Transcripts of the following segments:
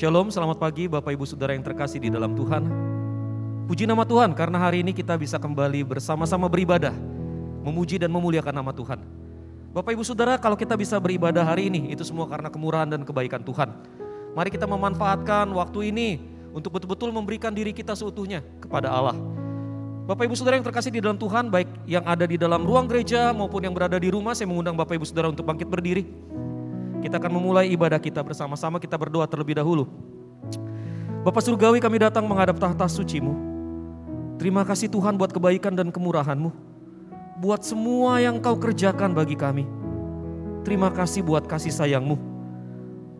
Shalom, selamat pagi Bapak Ibu Saudara yang terkasih di dalam Tuhan. Puji nama Tuhan karena hari ini kita bisa kembali bersama-sama beribadah, memuji dan memuliakan nama Tuhan. Bapak Ibu Saudara, kalau kita bisa beribadah hari ini, itu semua karena kemurahan dan kebaikan Tuhan. Mari kita memanfaatkan waktu ini untuk betul-betul memberikan diri kita seutuhnya kepada Allah. Bapak Ibu Saudara yang terkasih di dalam Tuhan, baik yang ada di dalam ruang gereja maupun yang berada di rumah, saya mengundang Bapak Ibu Saudara untuk bangkit berdiri. Kita akan memulai ibadah kita bersama-sama, kita berdoa terlebih dahulu. Bapa Surgawi, kami datang menghadap tahta suci-Mu. Terima kasih Tuhan buat kebaikan dan kemurahan-Mu. Buat semua yang Kau kerjakan bagi kami. Terima kasih buat kasih sayang-Mu.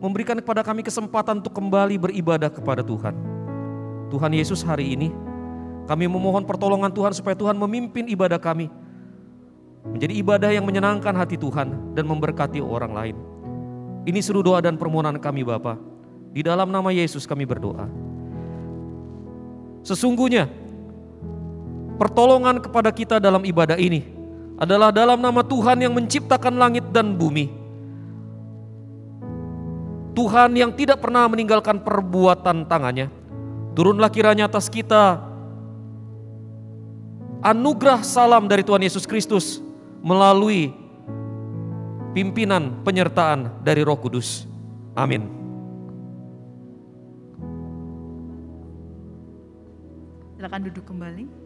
Memberikan kepada kami kesempatan untuk kembali beribadah kepada Tuhan. Tuhan Yesus, hari ini kami memohon pertolongan Tuhan supaya Tuhan memimpin ibadah kami. Menjadi ibadah yang menyenangkan hati Tuhan dan memberkati orang lain. Ini seru doa dan permohonan kami Bapa. Di dalam nama Yesus kami berdoa. Sesungguhnya pertolongan kepada kita dalam ibadah ini adalah dalam nama Tuhan yang menciptakan langit dan bumi. Tuhan yang tidak pernah meninggalkan perbuatan tangannya. Turunlah kiranya atas kita anugerah salam dari Tuhan Yesus Kristus melalui pimpinan penyertaan dari Roh Kudus. Amin. Silakan duduk kembali.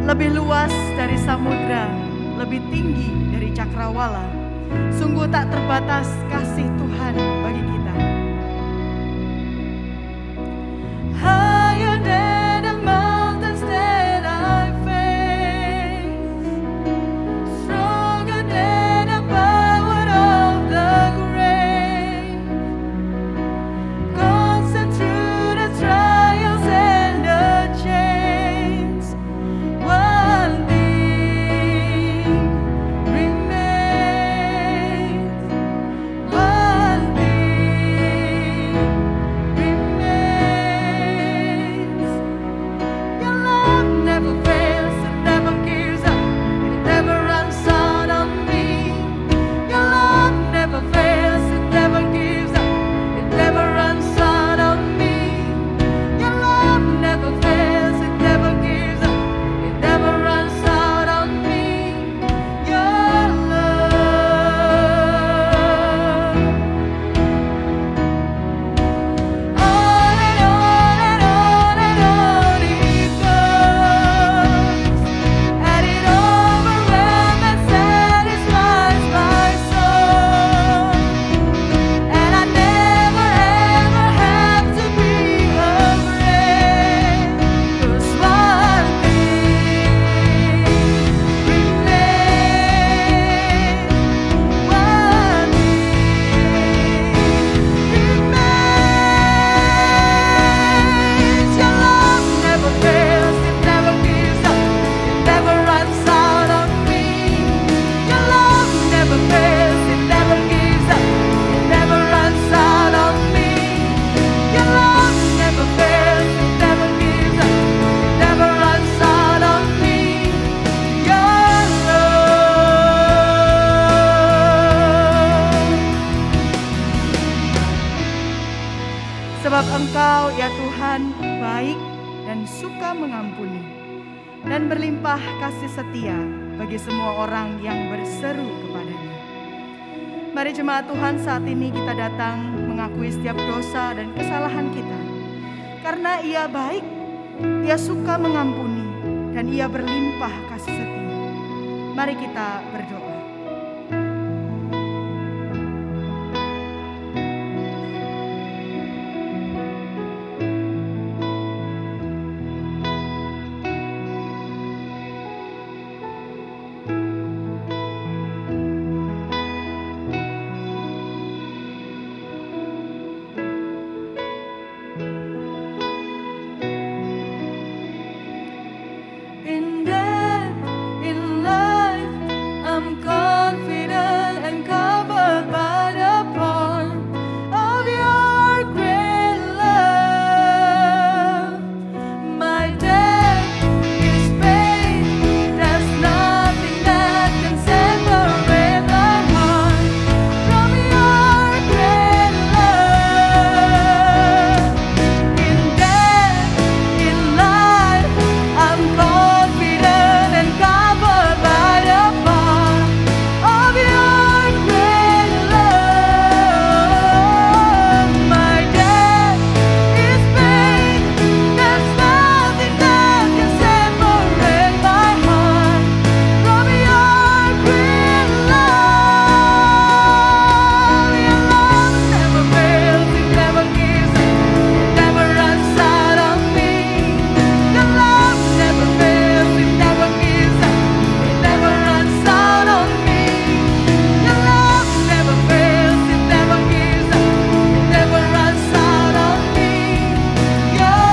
Lebih luas dari samudra, lebih tinggi dari cakrawala. Sungguh tak terbatas kasih Tuhan bagi kita. Higher than the mountains that I face, stronger than the power of the grave, constant through the trials and the chains. One thing remains. One thing remains. Your love never fails, it never gives up, it never runs out on me. Your love never fails, it never gives up, it never runs out on me. Your love never fails, it never gives up, it never runs out on me. Your love. On and on and on and on it goes, and it overwhelms and satisfies my soul. And I never ever have to be afraid, 'cause one thing remains. One remains. Your love never fails, it never gives up, it never runs out on me. Your love never fails, it never gives up, it never runs out on me. Your love never fails, it never gives up, it never runs out on me. Your love. Sebab Engkau ya Tuhan baik dan suka mengampuni dan berlimpah kasih setia bagi semua orang yang berseru kepadanya. Mari jemaat Tuhan, saat ini kita datang mengakui setiap dosa dan kesalahan kita. Karena Ia baik, Ia suka mengampuni, dan Ia berlimpah kasih setia. Mari kita berdoa. In death, in life, I'm confident and covered by the power of your great love. My debt is paid, there's nothing that can separate my heart from your great love. In death, in life, I'm confident and covered by the power of your great love. My debt is paid, there's nothing that can separate my heart from your great love. Your love never fails, it never gives up, it never runs out on me. Your love never fails, it never gives up, it never runs out on me. Your love never fails, it never gives up, it never runs out on me. Your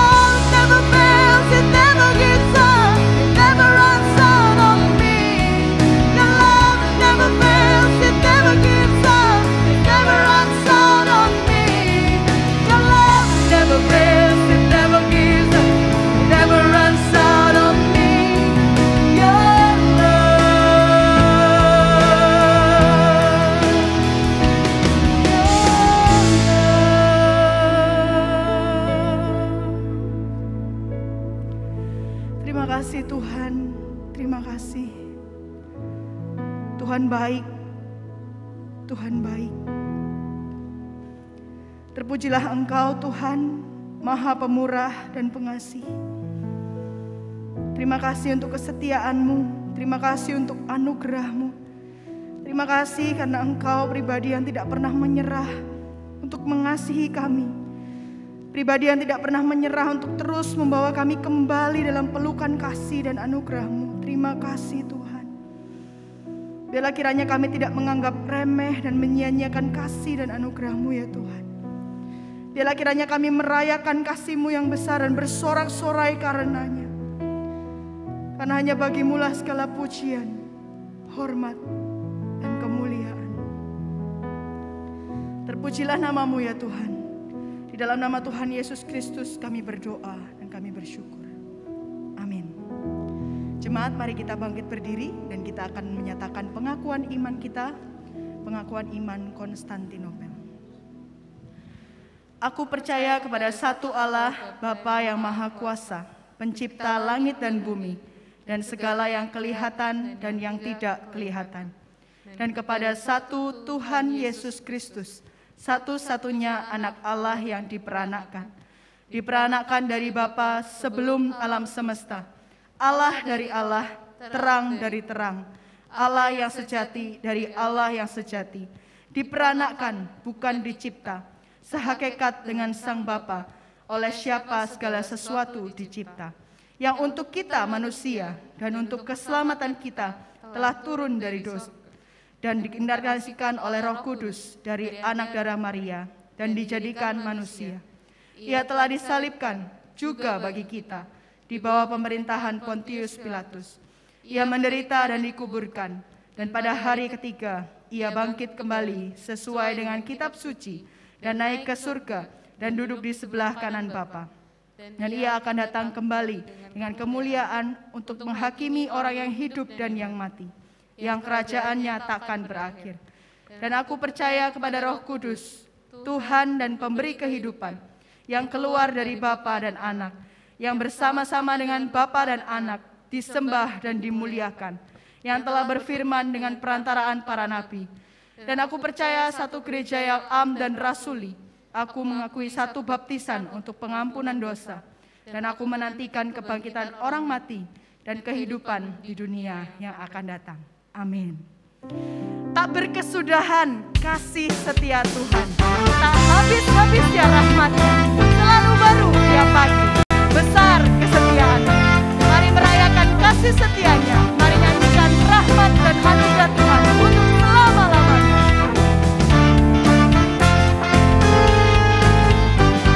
love never fails, it never gives up, it never runs out on me. Your love never fails, it never gives up, it never runs out on me. Your love never fails, it never gives up, it never runs out on me. Your Terima kasih Tuhan, terima kasih. Tuhan baik, Tuhan baik. Terpujilah Engkau Tuhan, Maha Pemurah dan Pengasih. Terima kasih untuk kesetiaan-Mu, terima kasih untuk anugerah-Mu. Terima kasih karena Engkau pribadi yang tidak pernah menyerah untuk mengasihi kami. Pribadi yang tidak pernah menyerah untuk terus membawa kami kembali dalam pelukan kasih dan anugerah-Mu. Terima kasih Tuhan. Biarlah kiranya kami tidak menganggap remeh dan menyia-nyiakan kasih dan anugerah-Mu ya Tuhan. Biarlah kiranya kami merayakan kasih-Mu yang besar dan bersorak-sorai karenanya. Karena hanya Bagimu-lah segala pujian, hormat, dan kemuliaan. Terpujilah nama-Mu ya Tuhan. Di dalam nama Tuhan Yesus Kristus kami berdoa dan kami bersyukur. Amin. Jemaat, mari kita bangkit berdiri dan kita akan menyatakan pengakuan iman kita, pengakuan iman Konstantinopel. Aku percaya kepada satu Allah, Bapa yang Maha Kuasa, Pencipta langit dan bumi, dan segala yang kelihatan dan yang tidak kelihatan. Dan kepada satu Tuhan Yesus Kristus, satu-satunya anak Allah yang diperanakkan dari Bapa sebelum alam semesta, Allah dari Allah, terang dari terang, Allah yang sejati dari Allah yang sejati, diperanakkan bukan dicipta, sehakikat dengan Sang Bapa, oleh siapa segala sesuatu dicipta, yang untuk kita manusia dan untuk keselamatan kita telah turun dari dosa, dan diinkarnasikan oleh Roh Kudus dari anak darah Maria dan dijadikan manusia. Ia telah disalibkan juga bagi kita di bawah pemerintahan Pontius Pilatus. Ia menderita dan dikuburkan, dan pada hari ketiga ia bangkit kembali sesuai dengan kitab suci dan naik ke surga dan duduk di sebelah kanan Bapa. Dan ia akan datang kembali dengan kemuliaan untuk menghakimi orang yang hidup dan yang mati, yang kerajaannya takkan berakhir. Dan aku percaya kepada Roh Kudus, Tuhan dan pemberi kehidupan, yang keluar dari Bapa dan Anak, yang bersama-sama dengan Bapa dan Anak disembah dan dimuliakan, yang telah berfirman dengan perantaraan para nabi. Dan aku percaya satu gereja yang am dan rasuli. Aku mengakui satu baptisan untuk pengampunan dosa. Dan aku menantikan kebangkitan orang mati dan kehidupan di dunia yang akan datang. Amin. Tak berkesudahan kasih setia Tuhan, tak habis-habisnya rahmat-Nya, selalu baru tiap pagi, besar kesetiaan-Nya. Mari merayakan kasih setia-Nya, mari nyanyikan rahmat dan anugerah Tuhan untuk selama-lamanya.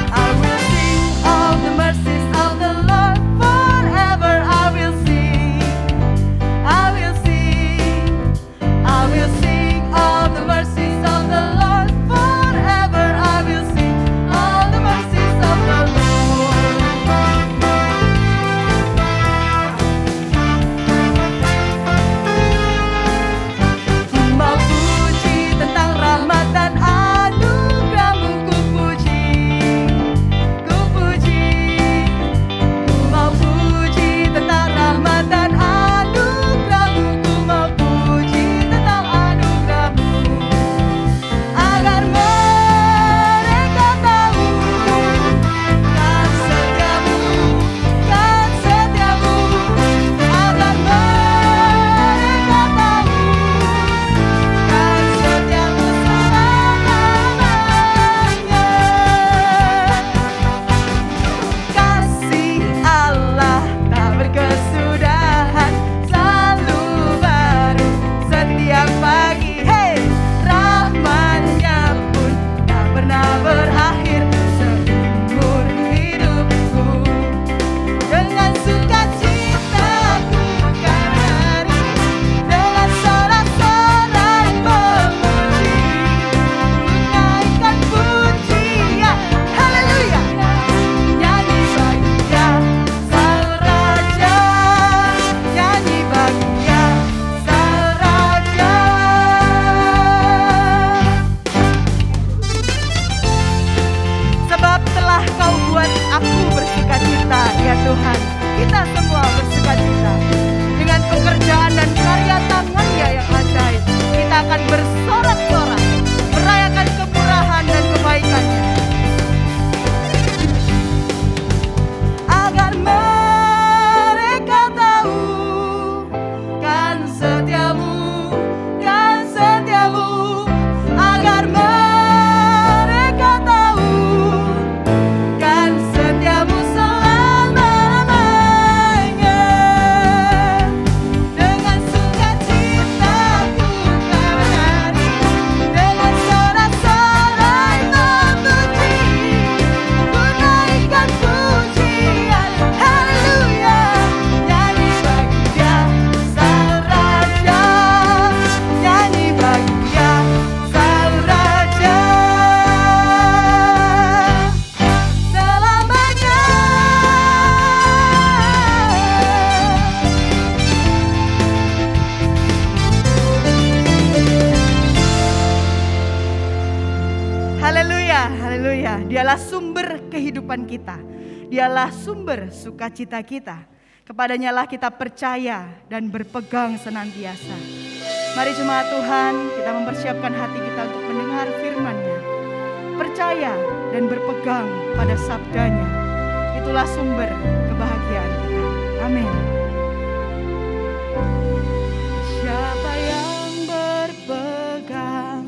I will sing all the mercies of the Lord forever. I will sing, I will sing, I will sing all the mercies of the Lord forever. I will sing all the mercies of the Lord. Ku mau puji tentang rahmat dan anugerah-Mu, ku puji, ku puji. Ku mau puji tentang rahmat dan anugerah-Mu, ku mau puji tentang anugerah-Mu. Agar mereka tahu kan setiamu, kan setiamu. Agar mereka tahu kan setiamu selamanya. Kasih Allah tak berkesudahan, selalu baru setiap pagi. Hey, rahmat-Nya pun tak pernah berakhir seumur hidupku. Dengan sukacita ku kan hari, dengan sorak-sorai memuji, ku naikkan pujian. Haleluya. Nyanyi bagi Dia Sang Raja, nyanyi bagi Dia Sang Raja. Sebab telah Kau buat aku bersukacita, ya Tuhan. Kita semua bersukacita. Dengan pekerjaan dan karya tangan-Nya yang ajaib, kita akan bersorak-sorak, merayakan kemurahan dan kebaikan-Nya. Agar mereka tahu kan setiamu, kan setiamu. Agar mereka tahu kan setiamu selama-lamanya. Dengan sukacita ku kan hari, dengan sorak-sorai memuji, ku naikkan pujian. Haleluya. Nyanyi bagi Dia Sang Raja, nyanyi bagi Dia Sang Raja selamanya. Haleluya, haleluya. Dialah sumber kehidupan kita. Dialah sumber sukacita kita. Kepadanya lah kita percaya dan berpegang senantiasa. Mari jemaat Tuhan, kita mempersiapkan hati kita untuk mendengar firman-Nya. Percaya dan berpegang pada sabdanya. Itulah sumber kebahagiaan kita. Amin. Siapa yang berpegang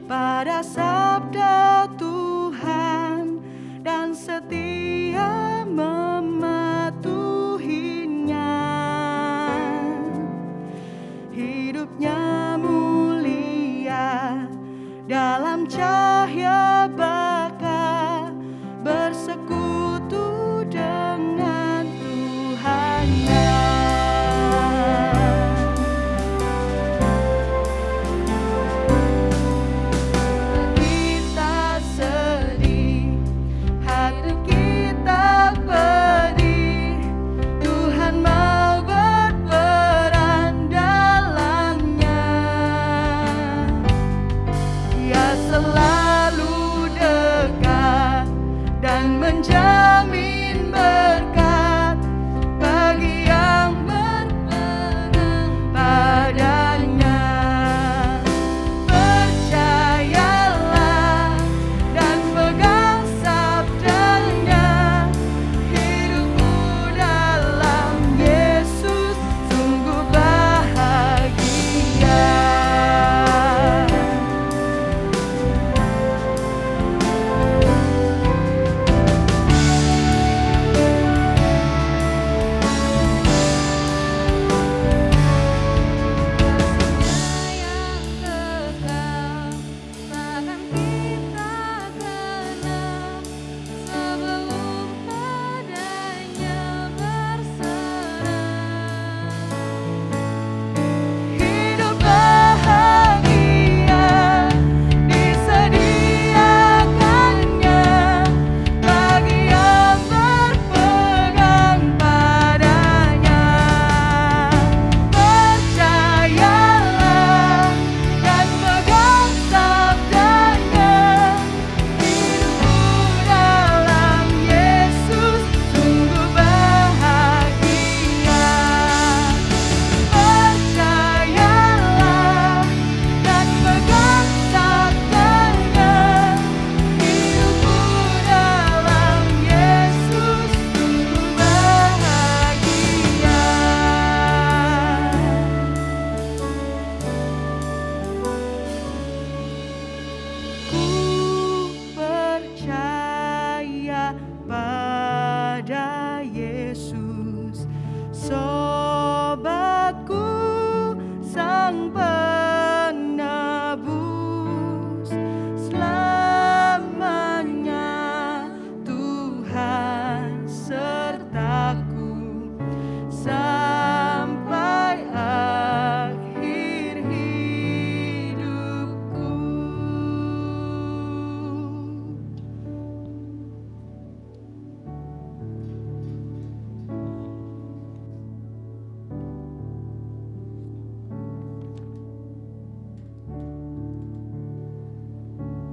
pada sabda Tuhan dan setia mematuhinya, hidupnya mulia dalam cahaya baka bersekutu dengan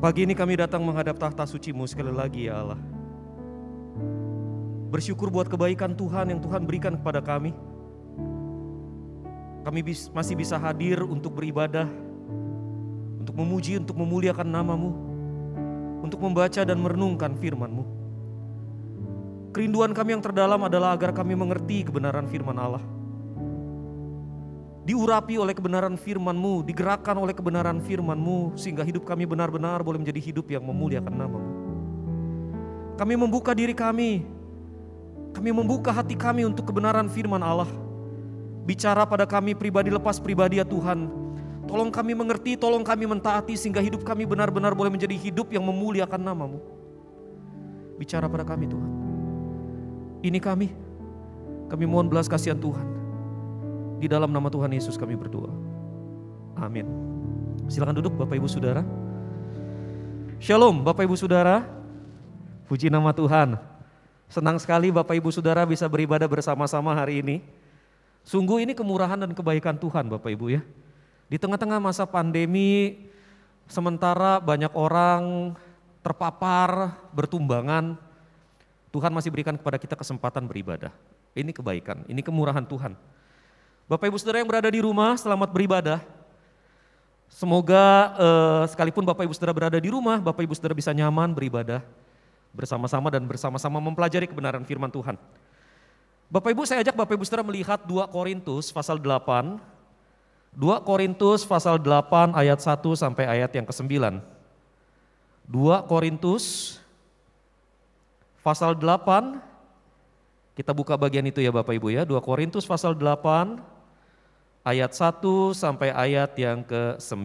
Pagi ini kami datang menghadap tahta suci-Mu sekali lagi ya Allah. Bersyukur buat kebaikan Tuhan yang Tuhan berikan kepada kami. Kami masih bisa hadir untuk beribadah, untuk memuji, untuk memuliakan nama-Mu, untuk membaca dan merenungkan firman-Mu. Kerinduan kami yang terdalam adalah agar kami mengerti kebenaran firman Allah. Diurapi oleh kebenaran firman-Mu, digerakkan oleh kebenaran firman-Mu, sehingga hidup kami benar-benar boleh menjadi hidup yang memuliakan nama-Mu. Kami membuka diri kami membuka hati kami untuk kebenaran firman Allah. Bicara pada kami pribadi lepas pribadi ya Tuhan. Tolong kami mengerti, tolong kami mentaati, sehingga hidup kami benar-benar boleh menjadi hidup yang memuliakan nama-Mu. Bicara pada kami Tuhan. Ini kami mohon belas kasihan Tuhan. Di dalam nama Tuhan Yesus kami berdoa. Amin. Silakan duduk Bapak Ibu Saudara. Shalom Bapak Ibu Saudara. Puji nama Tuhan. Senang sekali Bapak Ibu Saudara bisa beribadah bersama-sama hari ini. Sungguh ini kemurahan dan kebaikan Tuhan Bapak Ibu ya. Di tengah-tengah masa pandemi, sementara banyak orang terpapar, bertumbangan, Tuhan masih berikan kepada kita kesempatan beribadah. Ini kebaikan, ini kemurahan Tuhan. Bapak Ibu Saudara yang berada di rumah, selamat beribadah. Semoga sekalipun Bapak Ibu Saudara berada di rumah, Bapak Ibu Saudara bisa nyaman beribadah bersama-sama dan bersama-sama mempelajari kebenaran firman Tuhan. Bapak Ibu, saya ajak Bapak Ibu Saudara melihat 2 Korintus pasal 8. 2 Korintus pasal 8 ayat 1 sampai ayat yang ke-9. 2 Korintus pasal 8, kita buka bagian itu ya Bapak Ibu ya. 2 Korintus pasal 8 ayat 1 sampai ayat yang ke-9.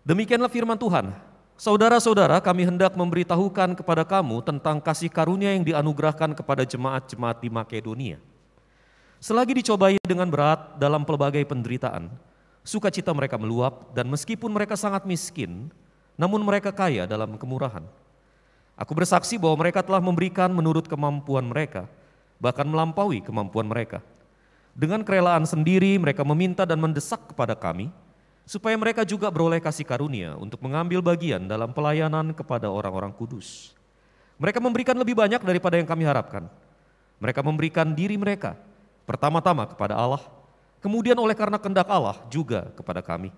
Demikianlah firman Tuhan. Saudara-saudara, kami hendak memberitahukan kepada kamu tentang kasih karunia yang dianugerahkan kepada jemaat-jemaat di Makedonia. Selagi dicobai dengan berat dalam pelbagai penderitaan, sukacita mereka meluap, dan meskipun mereka sangat miskin, namun mereka kaya dalam kemurahan. Aku bersaksi bahwa mereka telah memberikan menurut kemampuan mereka, bahkan melampaui kemampuan mereka. Dengan kerelaan sendiri mereka meminta dan mendesak kepada kami, supaya mereka juga beroleh kasih karunia untuk mengambil bagian dalam pelayanan kepada orang-orang kudus. Mereka memberikan lebih banyak daripada yang kami harapkan. Mereka memberikan diri mereka, pertama-tama kepada Allah, kemudian oleh karena kehendak Allah juga kepada kami.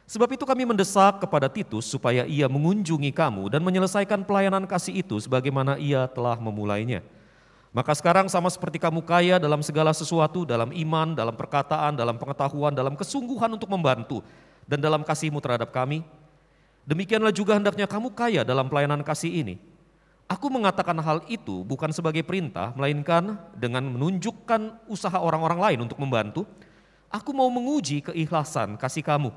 Sebab itu kami mendesak kepada Titus supaya ia mengunjungi kamu dan menyelesaikan pelayanan kasih itu sebagaimana ia telah memulainya. Maka sekarang sama seperti kamu kaya dalam segala sesuatu, dalam iman, dalam perkataan, dalam pengetahuan, dalam kesungguhan untuk membantu, dan dalam kasihmu terhadap kami, demikianlah juga hendaknya kamu kaya dalam pelayanan kasih ini. Aku mengatakan hal itu bukan sebagai perintah, melainkan dengan menunjukkan usaha orang-orang lain untuk membantu. Aku mau menguji keikhlasan kasih kamu.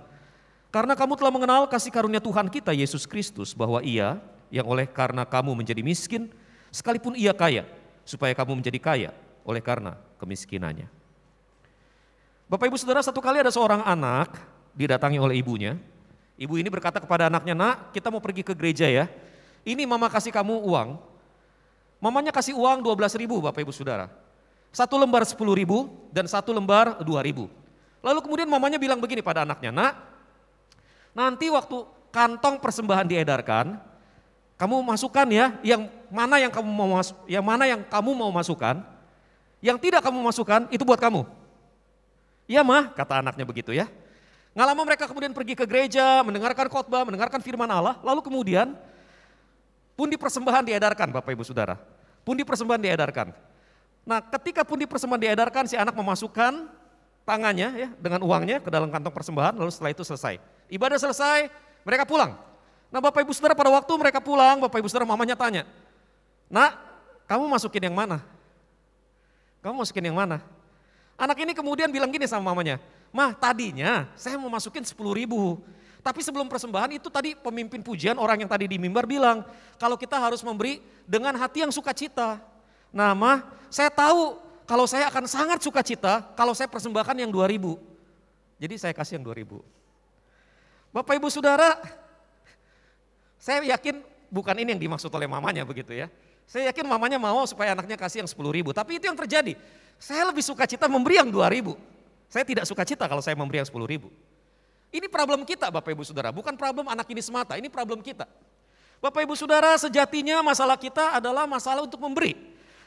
Karena kamu telah mengenal kasih karunia Tuhan kita Yesus Kristus, bahwa Ia yang oleh karena kamu menjadi miskin, sekalipun Ia kaya, supaya kamu menjadi kaya oleh karena kemiskinannya. Bapak Ibu Saudara, satu kali ada seorang anak didatangi oleh ibunya. Ibu ini berkata kepada anaknya, "Nak, kita mau pergi ke gereja ya. Ini mama kasih kamu uang." Mamanya kasih uang 12.000 Bapak Ibu Saudara. 1 lembar 10.000 dan 1 lembar 2.000. Lalu kemudian mamanya bilang begini pada anaknya, "Nak, nanti waktu kantong persembahan diedarkan, kamu masukkan ya, yang mana yang kamu mau masukkan, yang tidak kamu masukkan itu buat kamu." "Iya mah," kata anaknya begitu ya. Nggak lama mereka kemudian pergi ke gereja, mendengarkan khotbah, mendengarkan firman Allah, lalu kemudian pundi persembahan diedarkan Bapak Ibu Saudara. Pundi persembahan diedarkan. Nah, ketika pundi persembahan diedarkan, si anak memasukkan tangannya ya dengan uangnya ke dalam kantong persembahan, lalu setelah itu selesai. Ibadah selesai, mereka pulang. Nah Bapak Ibu Saudara, pada waktu mereka pulang, Bapak Ibu Saudara, mamanya tanya, "Nak, kamu masukin yang mana? Kamu masukin yang mana?" Anak ini kemudian bilang gini sama mamanya, "Mah, tadinya saya mau masukin 10.000. Tapi sebelum persembahan itu tadi pemimpin pujian, orang yang tadi di mimbar bilang, kalau kita harus memberi dengan hati yang sukacita. Nah Mah, saya tahu kalau saya akan sangat sukacita kalau saya persembahkan yang 2.000. Jadi saya kasih yang 2.000. Bapak Ibu Saudara, saya yakin bukan ini yang dimaksud oleh mamanya begitu ya. Saya yakin mamanya mau supaya anaknya kasih yang 10.000. Tapi itu yang terjadi. Saya lebih sukacita memberi yang 2.000. Saya tidak sukacita kalau saya memberi yang 10.000. Ini problem kita Bapak Ibu Saudara, bukan problem anak ini semata, ini problem kita. Bapak Ibu Saudara, sejatinya masalah kita adalah masalah untuk memberi.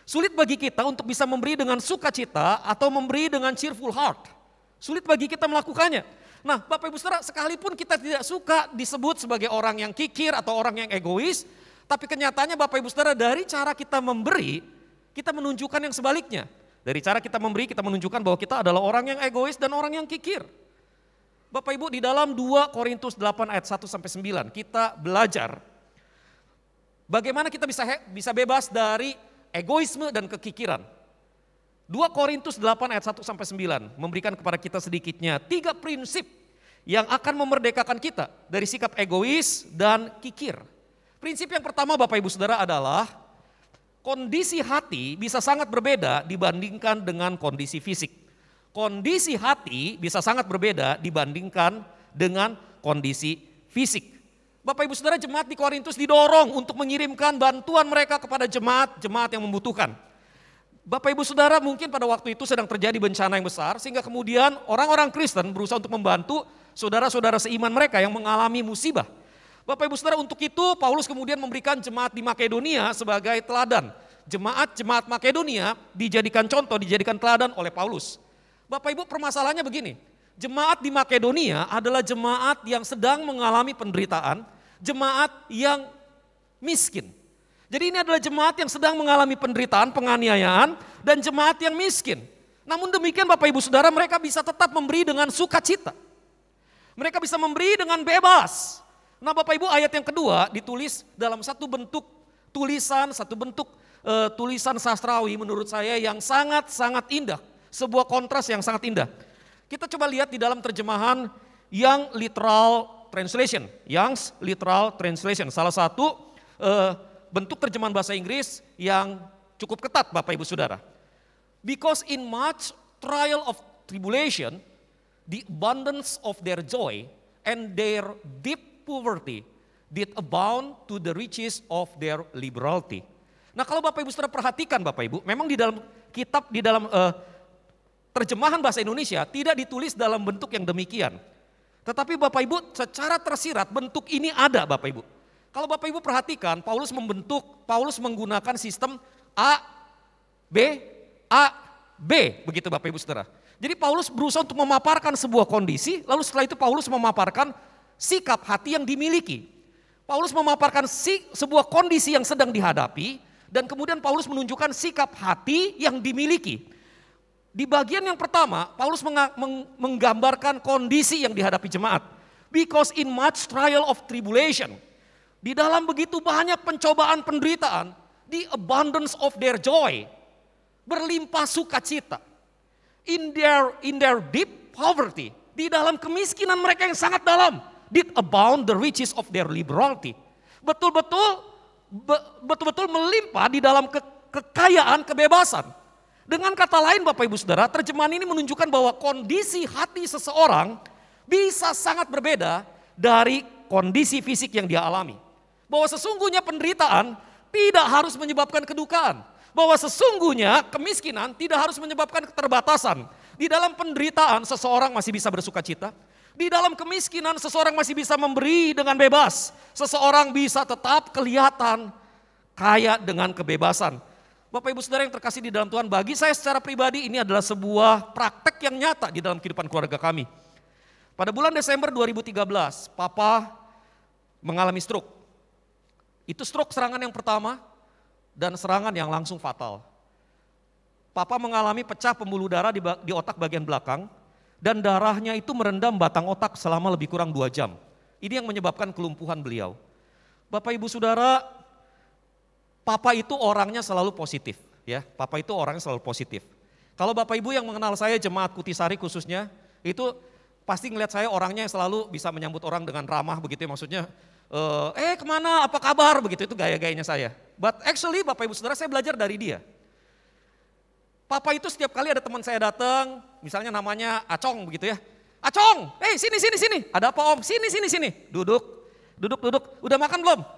Sulit bagi kita untuk bisa memberi dengan sukacita atau memberi dengan cheerful heart. Sulit bagi kita melakukannya. Nah Bapak Ibu Saudara, sekalipun kita tidak suka disebut sebagai orang yang kikir atau orang yang egois, tapi kenyataannya Bapak Ibu Saudara, dari cara kita memberi, kita menunjukkan yang sebaliknya. Dari cara kita memberi, kita menunjukkan bahwa kita adalah orang yang egois dan orang yang kikir. Bapak Ibu, di dalam 2 Korintus 8 ayat 1-9 kita belajar bagaimana kita bisa bebas dari egoisme dan kekikiran. 2 Korintus 8 ayat 1-9 memberikan kepada kita sedikitnya 3 prinsip yang akan memerdekakan kita dari sikap egois dan kikir. Prinsip yang pertama Bapak Ibu Saudara adalah kondisi hati bisa sangat berbeda dibandingkan dengan kondisi fisik. Kondisi hati bisa sangat berbeda dibandingkan dengan kondisi fisik. Bapak Ibu Saudara, jemaat di Korintus didorong untuk mengirimkan bantuan mereka kepada jemaat yang membutuhkan. Bapak Ibu Saudara, mungkin pada waktu itu sedang terjadi bencana yang besar sehingga kemudian orang-orang Kristen berusaha untuk membantu saudara-saudara seiman mereka yang mengalami musibah. Bapak Ibu Saudara, untuk itu Paulus kemudian memberikan jemaat di Makedonia sebagai teladan. Jemaat Makedonia dijadikan contoh, dijadikan teladan oleh Paulus. Bapak Ibu, permasalahannya begini. Jemaat di Makedonia adalah jemaat yang sedang mengalami penderitaan, jemaat yang miskin. Jadi ini adalah jemaat yang sedang mengalami penderitaan, penganiayaan, dan jemaat yang miskin. Namun demikian Bapak Ibu Saudara, mereka bisa tetap memberi dengan sukacita. Mereka bisa memberi dengan bebas. Nah Bapak Ibu, ayat yang kedua ditulis dalam satu bentuk tulisan sastrawi menurut saya yang sangat-sangat indah. Sebuah kontras yang sangat indah. Kita coba lihat di dalam terjemahan Young's Literal Translation. Salah satu bentuk terjemahan bahasa Inggris yang cukup ketat Bapak Ibu Saudara. Because in much trial of tribulation, the abundance of their joy and their deep poverty did abound to the riches of their liberality. Nah kalau Bapak Ibu Saudara perhatikan Bapak Ibu, memang di dalam kitab, di dalam terjemahan bahasa Indonesia tidak ditulis dalam bentuk yang demikian. Tetapi Bapak Ibu secara tersirat bentuk ini ada Bapak Ibu. Kalau Bapak Ibu perhatikan, Paulus menggunakan sistem A, B, begitu Bapak Ibu Saudara. Jadi Paulus berusaha untuk memaparkan sebuah kondisi, lalu setelah itu Paulus memaparkan sikap hati yang dimiliki. Paulus memaparkan sebuah kondisi yang sedang dihadapi dan kemudian Paulus menunjukkan sikap hati yang dimiliki. Di bagian yang pertama, Paulus menggambarkan kondisi yang dihadapi jemaat. Because in much trial of tribulation, di dalam begitu banyak pencobaan penderitaan, the abundance of their joy, berlimpah sukacita. In their deep poverty, di dalam kemiskinan mereka yang sangat dalam, did abound the riches of their liberality. Betul-betul melimpah di dalam kekayaan, kebebasan. Dengan kata lain Bapak Ibu Saudara, terjemahan ini menunjukkan bahwa kondisi hati seseorang bisa sangat berbeda dari kondisi fisik yang dia alami. Bahwa sesungguhnya penderitaan tidak harus menyebabkan kedukaan. Bahwa sesungguhnya kemiskinan tidak harus menyebabkan keterbatasan. Di dalam penderitaan seseorang masih bisa bersuka cita. Di dalam kemiskinan seseorang masih bisa memberi dengan bebas. Seseorang bisa tetap kelihatan kaya dengan kebebasan. Bapak Ibu Saudara yang terkasih di dalam Tuhan, bagi saya secara pribadi ini adalah sebuah praktek yang nyata di dalam kehidupan keluarga kami. Pada bulan Desember 2013, Papa mengalami stroke. Itu stroke serangan yang pertama dan serangan yang langsung fatal. Papa mengalami pecah pembuluh darah di otak bagian belakang dan darahnya itu merendam batang otak selama lebih kurang 2 jam. Ini yang menyebabkan kelumpuhan beliau. Bapak Ibu Saudara, Papa itu orangnya selalu positif, ya. Papa itu orangnya selalu positif. Kalau Bapak Ibu yang mengenal saya, jemaat Kutisari khususnya, itu pasti ngelihat saya orangnya selalu bisa menyambut orang dengan ramah begitu ya, maksudnya kemana, apa kabar, begitu, itu gaya-gayanya saya. But actually Bapak Ibu Saudara, saya belajar dari dia. Papa itu setiap kali ada teman saya datang, misalnya namanya Acong begitu ya. Acong, sini. Ada apa Om? Sini. Duduk. Udah makan belum?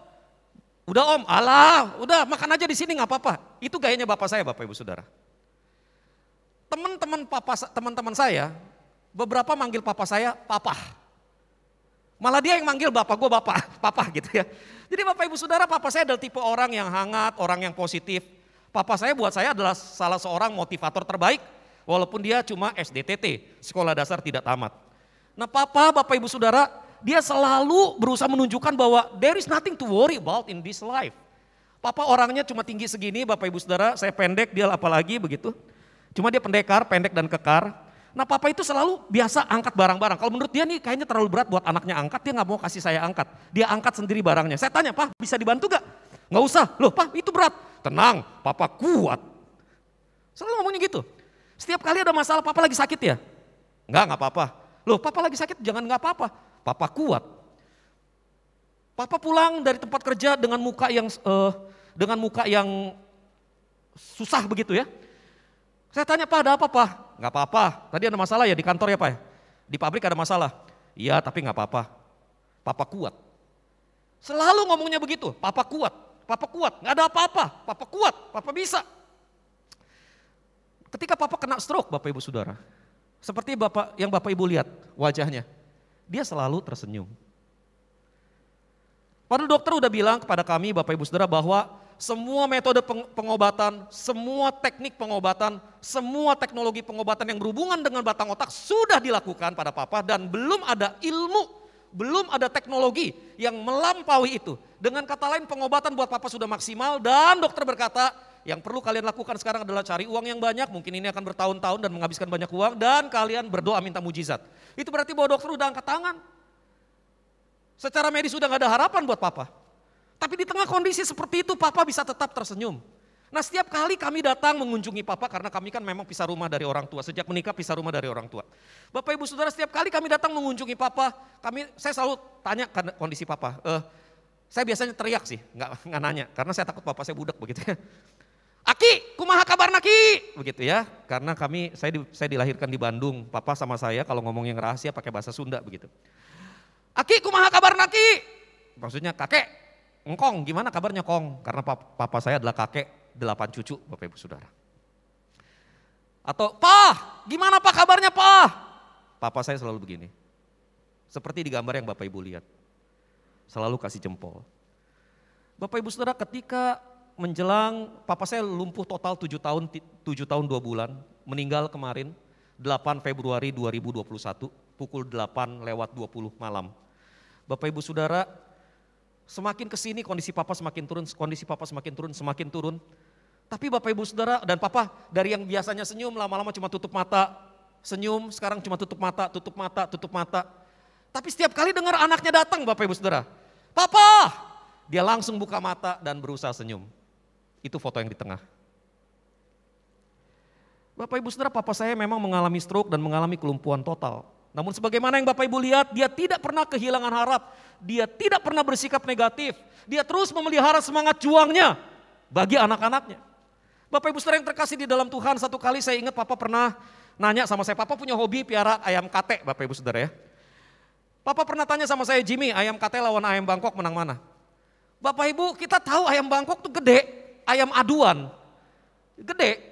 Udah Om, alah, udah makan aja di sini nggak apa-apa. Itu gayanya Bapak saya, Bapak Ibu Saudara. Teman-teman saya, beberapa manggil Papa saya Papa. Malah dia yang manggil bapak gue papa gitu ya. Jadi Bapak Ibu Saudara, papa saya adalah tipe orang yang hangat, orang yang positif. Papa saya buat saya adalah salah seorang motivator terbaik. Walaupun dia cuma SDTT, sekolah dasar tidak tamat. Nah papa, Bapak Ibu Saudara, dia selalu berusaha menunjukkan bahwa there is nothing to worry about in this life. Papa orangnya cuma tinggi segini, Bapak Ibu Saudara, saya pendek, dia apalagi begitu. Cuma dia pendekar, pendek dan kekar. Nah papa itu selalu biasa angkat barang-barang. Kalau menurut dia nih kayaknya terlalu berat buat anaknya angkat, dia gak mau kasih saya angkat. Dia angkat sendiri barangnya. Saya tanya, Pak bisa dibantu gak? Gak usah, loh Pak itu berat. Tenang, papa kuat. Selalu ngomongnya gitu. Setiap kali ada masalah, papa lagi sakit ya? Enggak apa-apa. Loh papa lagi sakit, jangan gak apa-apa. Papa kuat. Papa pulang dari tempat kerja dengan muka yang susah begitu ya. Saya tanya, Pak ada apa Pak? Gak apa-apa, tadi ada masalah ya di kantor ya Pak ya? Di pabrik ada masalah? Iya tapi gak apa-apa, Papa kuat. Selalu ngomongnya begitu, Papa kuat, gak ada apa-apa, Papa kuat, Papa bisa. Ketika Papa kena stroke Bapak Ibu Saudara, seperti yang Bapak Ibu lihat wajahnya, dia selalu tersenyum. Padahal dokter udah bilang kepada kami Bapak Ibu Saudara bahwa semua metode pengobatan, semua teknik pengobatan, semua teknologi pengobatan yang berhubungan dengan batang otak sudah dilakukan pada Papa dan belum ada ilmu, belum ada teknologi yang melampaui itu. Dengan kata lain pengobatan buat Papa sudah maksimal dan dokter berkata yang perlu kalian lakukan sekarang adalah cari uang yang banyak, mungkin ini akan bertahun-tahun dan menghabiskan banyak uang dan kalian berdoa minta mujizat. Itu berarti bahwa dokter udah angkat tangan. Secara medis sudah gak ada harapan buat Papa. Tapi di tengah kondisi seperti itu Papa bisa tetap tersenyum. Nah setiap kali kami datang mengunjungi Papa karena kami kan memang pisah rumah dari orang tua. Sejak menikah pisah rumah dari orang tua. Bapak Ibu Saudara setiap kali kami datang mengunjungi Papa, saya selalu tanya kondisi Papa. Saya biasanya teriak sih, nggak nanya karena saya takut Papa saya budak begitu ya. Aki, kumaha kabar Naki? Begitu ya, karena saya dilahirkan di Bandung. Papa sama saya kalau ngomong yang rahasia pakai bahasa Sunda begitu. Aki, kumaha kabar Naki? Maksudnya kakek, engkong gimana kabarnya Kong? Karena papa saya adalah kakek 8 cucu Bapak Ibu Saudara. Atau Pak, gimana Pak kabarnya Pak? Papa saya selalu begini. Seperti di gambar yang Bapak Ibu lihat. Selalu kasih jempol. Bapak Ibu Saudara ketika menjelang papa saya lumpuh total 7 tahun 2 bulan. Meninggal kemarin 8 Februari 2021 pukul 8:20 malam. Bapak Ibu Saudara, semakin kesini kondisi Papa semakin turun. Tapi Bapak Ibu Saudara dan Papa dari yang biasanya senyum lama-lama cuma tutup mata, senyum sekarang cuma tutup mata. Tapi setiap kali dengar anaknya datang Bapak Ibu Saudara, Papa, dia langsung buka mata dan berusaha senyum. Itu foto yang di tengah. Bapak Ibu Saudara, Papa saya memang mengalami stroke dan mengalami kelumpuhan total. Namun sebagaimana yang Bapak Ibu lihat, dia tidak pernah kehilangan harap. Dia tidak pernah bersikap negatif. Dia terus memelihara semangat juangnya bagi anak-anaknya. Bapak Ibu Saudara yang terkasih di dalam Tuhan, satu kali saya ingat Papa pernah nanya sama saya, Papa punya hobi piara ayam kate Bapak Ibu Saudara ya. Papa pernah tanya sama saya, Jimmy ayam kate lawan ayam Bangkok menang mana? Bapak Ibu kita tahu ayam Bangkok tuh gede, ayam aduan, gede.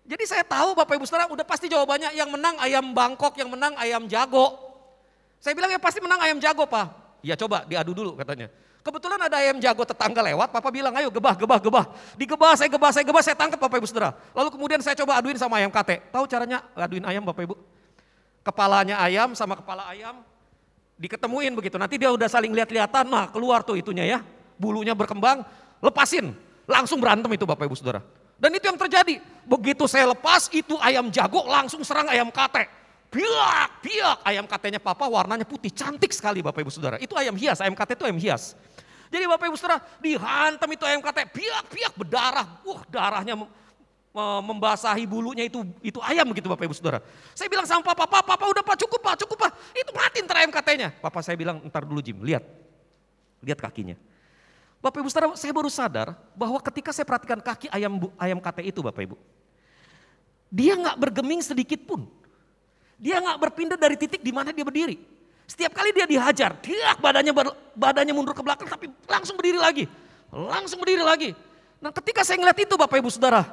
Jadi saya tahu Bapak Ibu Saudara udah pasti jawabannya yang menang ayam Bangkok, yang menang ayam jago. Saya bilang ya pasti menang ayam jago Pak. Ya coba diadu dulu katanya. Kebetulan ada ayam jago tetangga lewat, Papa bilang ayo gebah. Digebah, saya tangkap Bapak Ibu Saudara. Lalu kemudian saya coba aduin sama ayam kate. Tahu caranya aduin ayam Bapak Ibu? Kepalanya ayam sama kepala ayam diketemuin begitu. Nanti dia udah saling lihat-lihatan, nah keluar tuh itunya ya. Bulunya berkembang, lepasin. Langsung berantem itu Bapak Ibu Saudara. Dan itu yang terjadi. Begitu saya lepas itu ayam jago langsung serang ayam kate. Biak. Ayam katenya Papa warnanya putih, cantik sekali Bapak Ibu Saudara. Itu ayam hias, ayam kate itu ayam hias. Jadi Bapak Ibu Saudara dihantam itu ayam kate, biak berdarah. Darahnya membasahi bulunya itu ayam begitu Bapak Ibu Saudara. Saya bilang sama Papa udah Pak cukup Pak. Itu mati ntar ayam katenya. Papa saya bilang ntar dulu Jim, lihat kakinya. Bapak Ibu Saudara, saya baru sadar bahwa ketika saya perhatikan kaki ayam kate itu Bapak Ibu, dia nggak bergeming sedikit pun. Dia nggak berpindah dari titik di mana dia berdiri. Setiap kali dia dihajar, badannya mundur ke belakang tapi langsung berdiri lagi. Nah ketika saya ngeliat itu Bapak Ibu Saudara,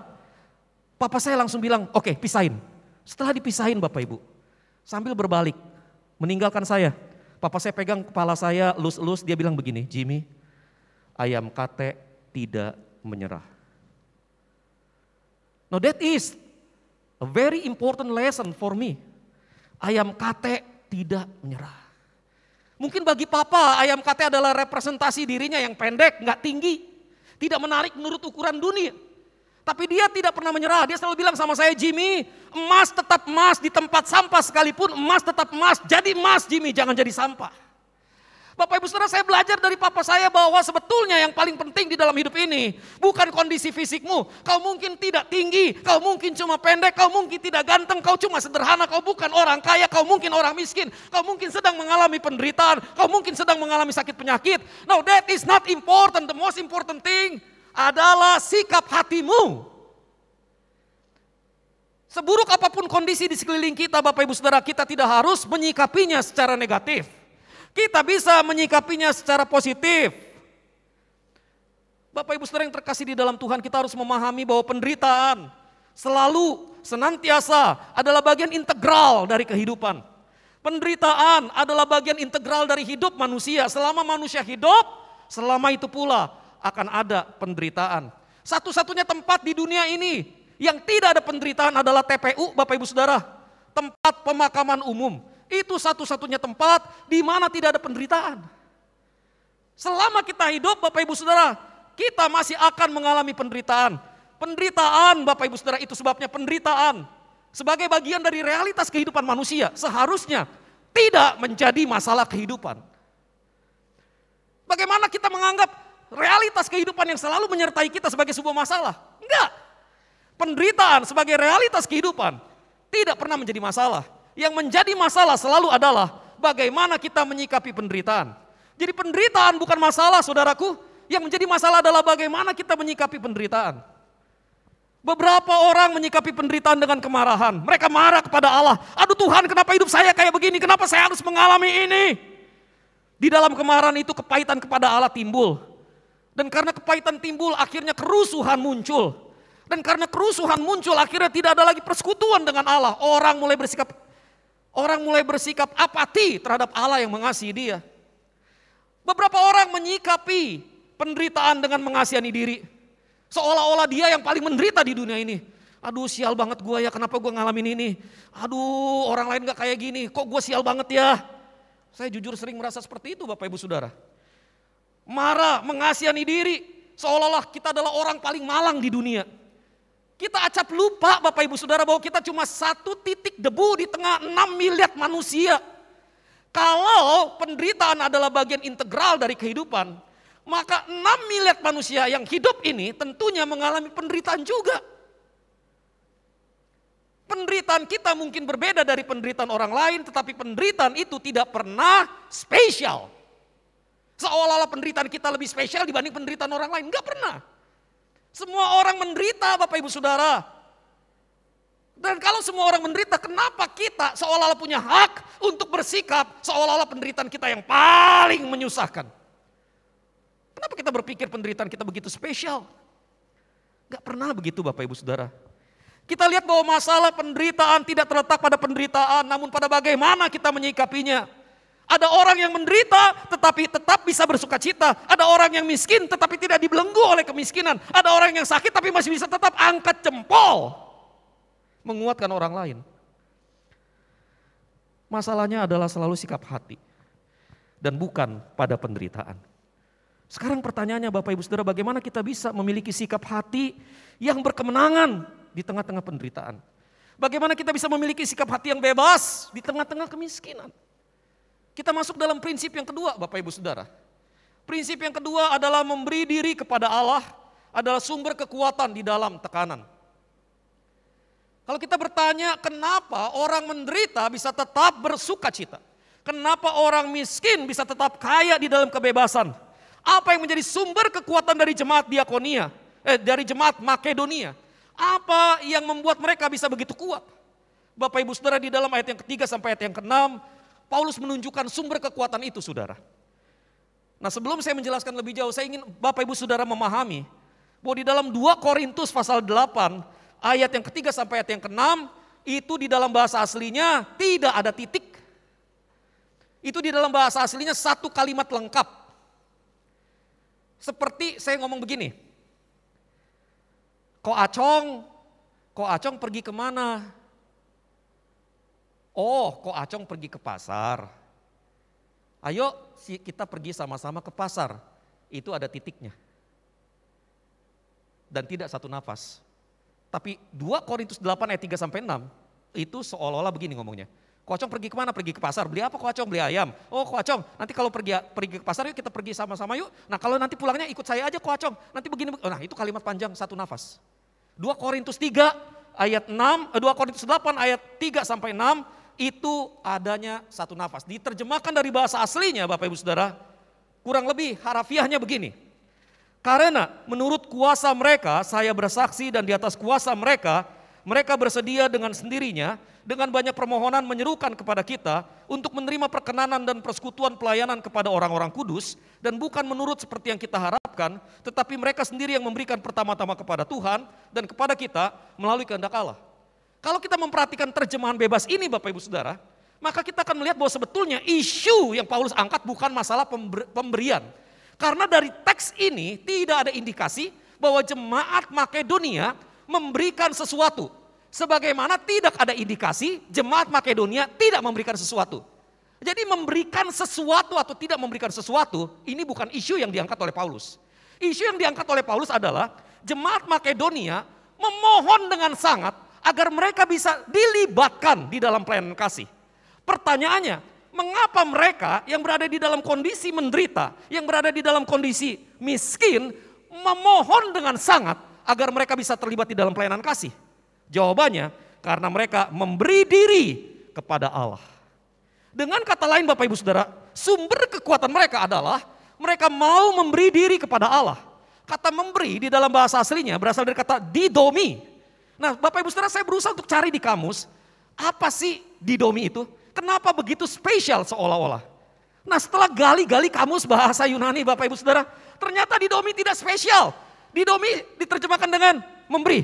Papa saya langsung bilang, oke, pisahin. Setelah dipisahin Bapak Ibu, sambil berbalik, meninggalkan saya. Papa saya pegang kepala saya, elus-elus, dia bilang begini, Jimmy, ayam kate tidak menyerah. Now that is a very important lesson for me. Ayam kate tidak menyerah. Mungkin bagi Papa ayam kate adalah representasi dirinya yang pendek, nggak tinggi, tidak menarik menurut ukuran dunia. Tapi dia tidak pernah menyerah, dia selalu bilang sama saya, Jimmy, emas tetap emas di tempat sampah sekalipun, emas tetap emas, jadi emas Jimmy, jangan jadi sampah. Bapak Ibu Saudara, saya belajar dari Papa saya bahwa sebetulnya yang paling penting di dalam hidup ini bukan kondisi fisikmu. Kau mungkin tidak tinggi, kau mungkin cuma pendek, kau mungkin tidak ganteng, kau cuma sederhana, kau bukan orang kaya, kau mungkin orang miskin, kau mungkin sedang mengalami penderitaan, kau mungkin sedang mengalami sakit penyakit. No, that is not important. The most important thing adalah sikap hatimu. Seburuk apapun kondisi di sekeliling kita, Bapak Ibu Saudara, kita tidak harus menyikapinya secara negatif. Kita bisa menyikapinya secara positif. Bapak Ibu Saudara yang terkasih di dalam Tuhan, kita harus memahami bahwa penderitaan selalu, senantiasa adalah bagian integral dari kehidupan. Penderitaan adalah bagian integral dari hidup manusia. Selama manusia hidup, selama itu pula akan ada penderitaan. Satu-satunya tempat di dunia ini yang tidak ada penderitaan adalah TPU, Bapak Ibu Saudara. Tempat pemakaman umum. Itu satu-satunya tempat di mana tidak ada penderitaan. Selama kita hidup, Bapak Ibu Saudara, kita masih akan mengalami penderitaan. Penderitaan, Bapak Ibu Saudara, itu sebabnya penderitaan sebagai bagian dari realitas kehidupan manusia seharusnya tidak menjadi masalah kehidupan. Bagaimana kita menganggap realitas kehidupan yang selalu menyertai kita sebagai sebuah masalah? Enggak. Penderitaan sebagai realitas kehidupan tidak pernah menjadi masalah. Yang menjadi masalah selalu adalah bagaimana kita menyikapi penderitaan. Jadi penderitaan bukan masalah, saudaraku. Yang menjadi masalah adalah bagaimana kita menyikapi penderitaan. Beberapa orang menyikapi penderitaan dengan kemarahan. Mereka marah kepada Allah. Aduh Tuhan, kenapa hidup saya kayak begini? Kenapa saya harus mengalami ini? Di dalam kemarahan itu kepahitan kepada Allah timbul. Dan karena kepahitan timbul, akhirnya kerusuhan muncul. Dan karena kerusuhan muncul, akhirnya tidak ada lagi persekutuan dengan Allah. Orang mulai bersikap apati terhadap Allah yang mengasihi dia. Beberapa orang menyikapi penderitaan dengan mengasihani diri. Seolah-olah dia yang paling menderita di dunia ini. Aduh sial banget gue ya, kenapa gue ngalamin ini. Aduh orang lain gak kayak gini, kok gue sial banget ya. Saya jujur sering merasa seperti itu Bapak Ibu Saudara. Marah, mengasihani diri. Seolah-olah kita adalah orang paling malang di dunia. Kita acap lupa Bapak Ibu Saudara bahwa kita cuma satu titik debu di tengah 6 miliar manusia. Kalau penderitaan adalah bagian integral dari kehidupan, maka 6 miliar manusia yang hidup ini tentunya mengalami penderitaan juga. Penderitaan kita mungkin berbeda dari penderitaan orang lain, tetapi penderitaan itu tidak pernah spesial. Seolah-olah penderitaan kita lebih spesial dibanding penderitaan orang lain, enggak pernah. Semua orang menderita Bapak Ibu Saudara. Dan kalau semua orang menderita, kenapa kita seolah-olah punya hak untuk bersikap seolah-olah penderitaan kita yang paling menyusahkan? Kenapa kita berpikir penderitaan kita begitu spesial? Gak pernah begitu Bapak Ibu Saudara. Kita lihat bahwa masalah penderitaan tidak terletak pada penderitaan, namun pada bagaimana kita menyikapinya. Ada orang yang menderita tetapi tetap bisa bersuka cita. Ada orang yang miskin tetapi tidak dibelenggu oleh kemiskinan. Ada orang yang sakit tapi masih bisa tetap angkat jempol. Menguatkan orang lain. Masalahnya adalah selalu sikap hati. Dan bukan pada penderitaan. Sekarang pertanyaannya Bapak Ibu Saudara, bagaimana kita bisa memiliki sikap hati yang berkemenangan di tengah-tengah penderitaan? Bagaimana kita bisa memiliki sikap hati yang bebas di tengah-tengah kemiskinan? Kita masuk dalam prinsip yang kedua Bapak Ibu Saudara. Prinsip yang kedua adalah memberi diri kepada Allah adalah sumber kekuatan di dalam tekanan. Kalau kita bertanya kenapa orang menderita bisa tetap bersuka cita? Kenapa orang miskin bisa tetap kaya di dalam kebebasan? Apa yang menjadi sumber kekuatan dari jemaat Diakonia, dari jemaat Makedonia? Apa yang membuat mereka bisa begitu kuat? Bapak Ibu Saudara, di dalam ayat yang ketiga sampai ayat yang keenam, Paulus menunjukkan sumber kekuatan itu saudara. Nah sebelum saya menjelaskan lebih jauh, saya ingin Bapak Ibu Saudara memahami bahwa di dalam 2 Korintus pasal 8 ayat yang ketiga sampai ayat yang keenam itu di dalam bahasa aslinya tidak ada titik. Itu di dalam bahasa aslinya satu kalimat lengkap. Seperti saya ngomong begini. Ko Acong pergi kemana? Oh, Ko Acong pergi ke pasar. Ayo kita pergi sama-sama ke pasar. Itu ada titiknya. Dan tidak satu nafas. Tapi 2 Korintus 8 ayat 3 sampai 6 itu seolah-olah begini ngomongnya. Ko Acong pergi kemana? Pergi ke pasar. Beli apa Ko Acong? Beli ayam. Oh Ko Acong, nanti kalau pergi ke pasar yuk kita pergi sama-sama yuk. Nah kalau nanti pulangnya ikut saya aja Ko Acong. Nanti begini. Nah itu kalimat panjang satu nafas. 2 Korintus 3 ayat 6, 2 Korintus 8 ayat 3 sampai 6 itu adanya satu nafas. Diterjemahkan dari bahasa aslinya Bapak Ibu Saudara, kurang lebih harafiahnya begini. Karena menurut kuasa mereka, saya bersaksi dan di atas kuasa mereka bersedia dengan sendirinya, dengan banyak permohonan menyerukan kepada kita untuk menerima perkenanan dan persekutuan pelayanan kepada orang-orang kudus, dan bukan menurut seperti yang kita harapkan, tetapi mereka sendiri yang memberikan pertama-tama kepada Tuhan dan kepada kita melalui kehendak Allah. Kalau kita memperhatikan terjemahan bebas ini Bapak Ibu Saudara, maka kita akan melihat bahwa sebetulnya isu yang Paulus angkat bukan masalah pemberian. Karena dari teks ini tidak ada indikasi bahwa jemaat Makedonia memberikan sesuatu. Sebagaimana tidak ada indikasi jemaat Makedonia tidak memberikan sesuatu. Jadi memberikan sesuatu atau tidak memberikan sesuatu, ini bukan isu yang diangkat oleh Paulus. Isu yang diangkat oleh Paulus adalah jemaat Makedonia memohon dengan sangat agar mereka bisa dilibatkan di dalam pelayanan kasih. Pertanyaannya, mengapa mereka yang berada di dalam kondisi menderita, yang berada di dalam kondisi miskin, memohon dengan sangat agar mereka bisa terlibat di dalam pelayanan kasih? Jawabannya, karena mereka memberi diri kepada Allah. Dengan kata lain Bapak Ibu Saudara, sumber kekuatan mereka adalah mereka mau memberi diri kepada Allah. Kata memberi di dalam bahasa aslinya berasal dari kata didomi. Nah Bapak Ibu Saudara, saya berusaha untuk cari di kamus, apa sih didomi itu? Kenapa begitu spesial seolah-olah? Nah setelah gali-gali kamus bahasa Yunani Bapak Ibu Saudara, ternyata didomi tidak spesial. Didomi diterjemahkan dengan memberi.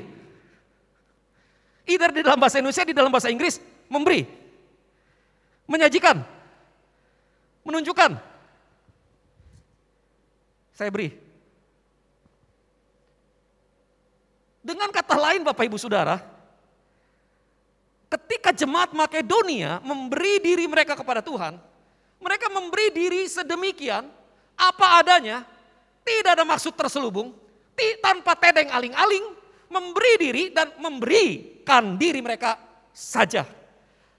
Either di dalam bahasa Indonesia, di dalam bahasa Inggris, memberi. Menyajikan. Menunjukkan. Saya beri. Dengan kata lain Bapak Ibu Saudara, ketika jemaat Makedonia memberi diri mereka kepada Tuhan, mereka memberi diri sedemikian, apa adanya, tidak ada maksud terselubung, tanpa tedeng aling-aling, memberi diri dan memberikan diri mereka saja.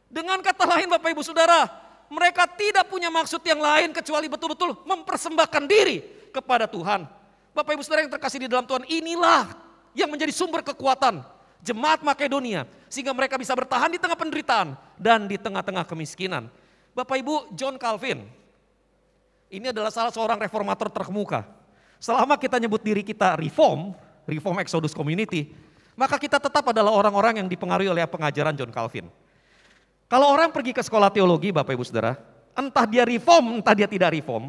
Dengan kata lain Bapak Ibu Saudara, mereka tidak punya maksud yang lain kecuali betul-betul mempersembahkan diri kepada Tuhan. Bapak Ibu Saudara yang terkasih di dalam Tuhan, inilah yang menjadi sumber kekuatan jemaat Makedonia, sehingga mereka bisa bertahan di tengah penderitaan dan di tengah-tengah kemiskinan. Bapak Ibu, John Calvin, ini adalah salah seorang reformator terkemuka. Selama kita nyebut diri kita Reform Exodus Community, maka kita tetap adalah orang-orang yang dipengaruhi oleh pengajaran John Calvin. Kalau orang pergi ke sekolah teologi Bapak Ibu Saudara, entah dia Reform, entah dia tidak Reform,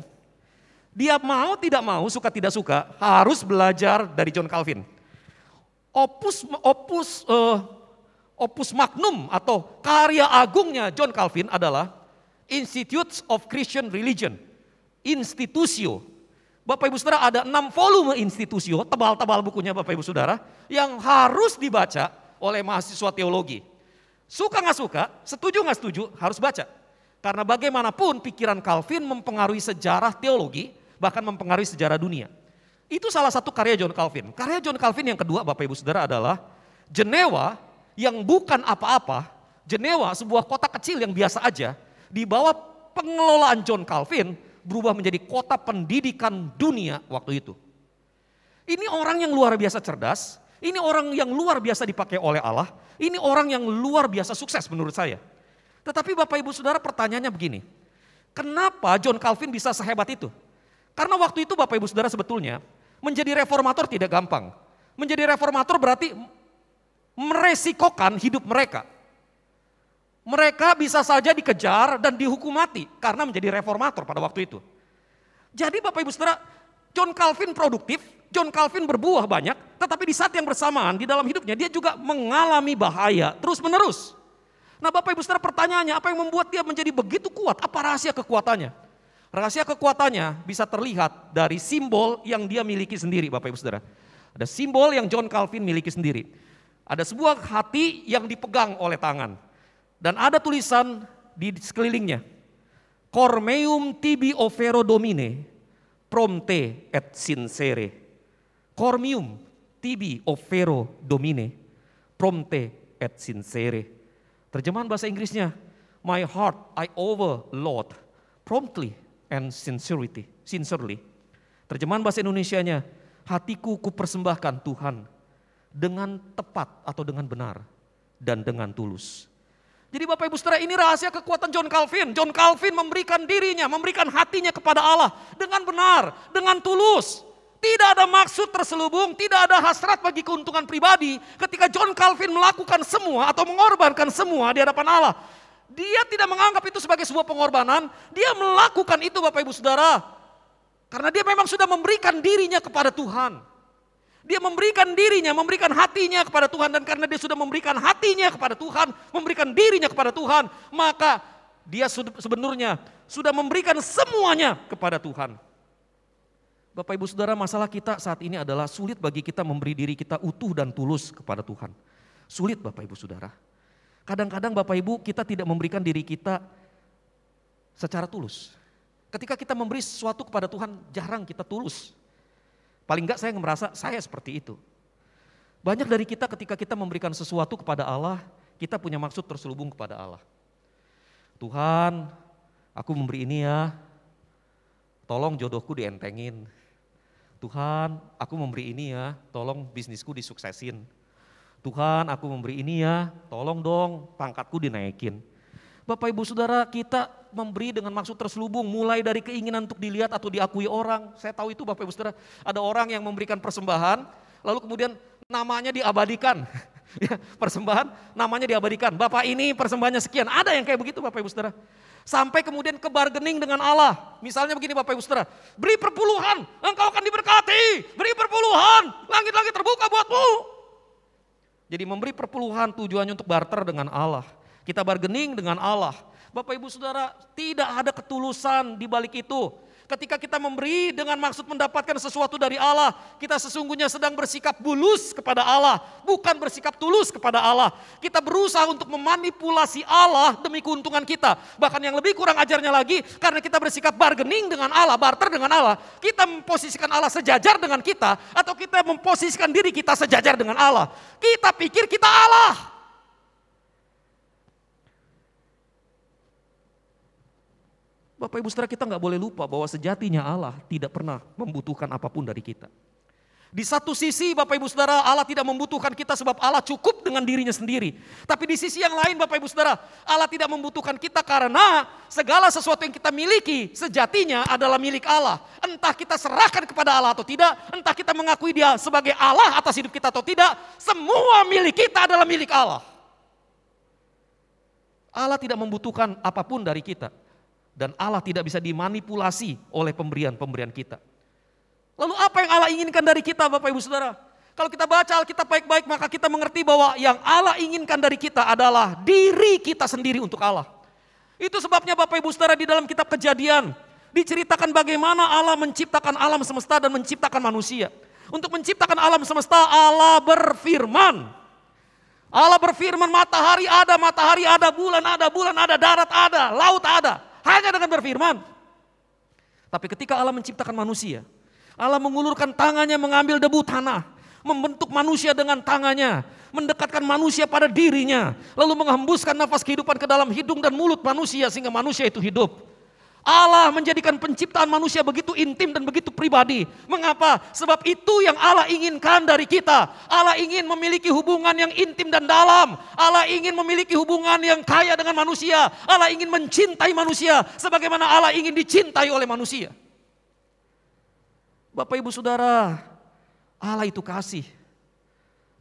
dia mau tidak mau, suka tidak suka, harus belajar dari John Calvin. Opus magnum atau karya agungnya John Calvin adalah Institutes of Christian Religion, Institutio. Bapak Ibu Saudara, ada 6 volume Institutio, tebal-tebal bukunya Bapak Ibu Saudara, yang harus dibaca oleh mahasiswa teologi. Suka nggak suka, setuju nggak setuju, harus baca. Karena bagaimanapun pikiran Calvin mempengaruhi sejarah teologi, bahkan mempengaruhi sejarah dunia. Itu salah satu karya John Calvin. Karya John Calvin yang kedua Bapak Ibu Saudara adalah Jenewa yang bukan apa-apa. Jenewa sebuah kota kecil yang biasa aja, di bawah pengelolaan John Calvin berubah menjadi kota pendidikan dunia waktu itu. Ini orang yang luar biasa cerdas, ini orang yang luar biasa dipakai oleh Allah, ini orang yang luar biasa sukses menurut saya. Tetapi Bapak Ibu Saudara, pertanyaannya begini, kenapa John Calvin bisa sehebat itu? Karena waktu itu Bapak Ibu Saudara sebetulnya menjadi reformator tidak gampang. Menjadi reformator berarti meresikokan hidup mereka. Mereka bisa saja dikejar dan dihukum mati karena menjadi reformator pada waktu itu. Jadi Bapak Ibu Saudara, John Calvin produktif, John Calvin berbuah banyak, tetapi di saat yang bersamaan di dalam hidupnya dia juga mengalami bahaya terus menerus. Nah Bapak Ibu Saudara, pertanyaannya, apa yang membuat dia menjadi begitu kuat? Apa rahasia kekuatannya? Rahasia kekuatannya bisa terlihat dari simbol yang dia miliki sendiri Bapak Ibu Saudara. Ada simbol yang John Calvin miliki sendiri. Ada sebuah hati yang dipegang oleh tangan. Dan ada tulisan di sekelilingnya. Cor meum tibi overo domine, prompte et sincere. Cor meum tibi overo domine, prompte et sincere. Terjemahan bahasa Inggrisnya, my heart I over Lord, promptly and sincerely. Terjemahan bahasa Indonesianya, hatiku kupersembahkan Tuhan dengan tepat atau dengan benar dan dengan tulus. Jadi Bapak Ibu Saudara, ini rahasia kekuatan John Calvin. John Calvin memberikan dirinya, memberikan hatinya kepada Allah dengan benar, dengan tulus. Tidak ada maksud terselubung, tidak ada hasrat bagi keuntungan pribadi. Ketika John Calvin melakukan semua atau mengorbankan semua di hadapan Allah, dia tidak menganggap itu sebagai sebuah pengorbanan. Dia melakukan itu Bapak Ibu Saudara, karena dia memang sudah memberikan dirinya kepada Tuhan. Dia memberikan dirinya, memberikan hatinya kepada Tuhan. Dan karena dia sudah memberikan hatinya kepada Tuhan, memberikan dirinya kepada Tuhan, maka dia sebenarnya sudah memberikan semuanya kepada Tuhan. Bapak Ibu Saudara, masalah kita saat ini adalah sulit bagi kita memberi diri kita utuh dan tulus kepada Tuhan. Sulit Bapak Ibu Saudara. Kadang-kadang Bapak Ibu, kita tidak memberikan diri kita secara tulus. Ketika kita memberi sesuatu kepada Tuhan, jarang kita tulus. Paling enggak saya merasa saya seperti itu. Banyak dari kita ketika kita memberikan sesuatu kepada Allah, kita punya maksud terselubung kepada Allah. Tuhan, aku memberi ini ya, tolong jodohku dientengin. Tuhan, aku memberi ini ya, tolong bisnisku disuksesin. Tuhan, aku memberi ini ya, tolong dong pangkatku dinaikin. Bapak Ibu Saudara, kita memberi dengan maksud terselubung, mulai dari keinginan untuk dilihat atau diakui orang. Saya tahu itu Bapak Ibu Saudara, ada orang yang memberikan persembahan, lalu kemudian namanya diabadikan. Persembahan namanya diabadikan, Bapak ini persembahannya sekian, ada yang kayak begitu Bapak Ibu Saudara. Sampai kemudian ke bargaining dengan Allah. Misalnya begini Bapak Ibu Saudara, beri perpuluhan, engkau akan diberkati, beri perpuluhan, langit-langit terbuka buatmu. Jadi memberi perpuluhan tujuannya untuk barter dengan Allah. Kita bargaining dengan Allah. Bapak Ibu Saudara, tidak ada ketulusan di balik itu. Ketika kita memberi dengan maksud mendapatkan sesuatu dari Allah, kita sesungguhnya sedang bersikap bulus kepada Allah, bukan bersikap tulus kepada Allah. Kita berusaha untuk memanipulasi Allah demi keuntungan kita. Bahkan yang lebih kurang ajarnya lagi, karena kita bersikap bargaining dengan Allah, barter dengan Allah, kita memposisikan Allah sejajar dengan kita, atau kita memposisikan diri kita sejajar dengan Allah. Kita pikir kita Allah. Bapak Ibu Saudara, kita nggak boleh lupa bahwa sejatinya Allah tidak pernah membutuhkan apapun dari kita. Di satu sisi Bapak Ibu Saudara, Allah tidak membutuhkan kita sebab Allah cukup dengan dirinya sendiri. Tapi di sisi yang lain Bapak Ibu Saudara, Allah tidak membutuhkan kita karena segala sesuatu yang kita miliki sejatinya adalah milik Allah. Entah kita serahkan kepada Allah atau tidak, entah kita mengakui Dia sebagai Allah atas hidup kita atau tidak, semua milik kita adalah milik Allah. Allah tidak membutuhkan apapun dari kita. Dan Allah tidak bisa dimanipulasi oleh pemberian-pemberian kita. Lalu apa yang Allah inginkan dari kita Bapak Ibu Saudara? Kalau kita baca Alkitab baik-baik, maka kita mengerti bahwa yang Allah inginkan dari kita adalah diri kita sendiri untuk Allah. Itu sebabnya Bapak Ibu Saudara, di dalam kitab Kejadian diceritakan bagaimana Allah menciptakan alam semesta dan menciptakan manusia. Untuk menciptakan alam semesta Allah berfirman. Allah berfirman, matahari ada, bulan ada, darat ada, laut ada. Hanya dengan berfirman. Tapi ketika Allah menciptakan manusia, Allah mengulurkan tangannya mengambil debu tanah, membentuk manusia dengan tangannya, mendekatkan manusia pada dirinya, lalu menghembuskan nafas kehidupan ke dalam hidung dan mulut manusia sehingga manusia itu hidup. Allah menjadikan penciptaan manusia begitu intim dan begitu pribadi. Mengapa? Sebab itu yang Allah inginkan dari kita. Allah ingin memiliki hubungan yang intim dan dalam. Allah ingin memiliki hubungan yang kaya dengan manusia. Allah ingin mencintai manusia sebagaimana Allah ingin dicintai oleh manusia. Bapak Ibu Saudara, Allah itu kasih.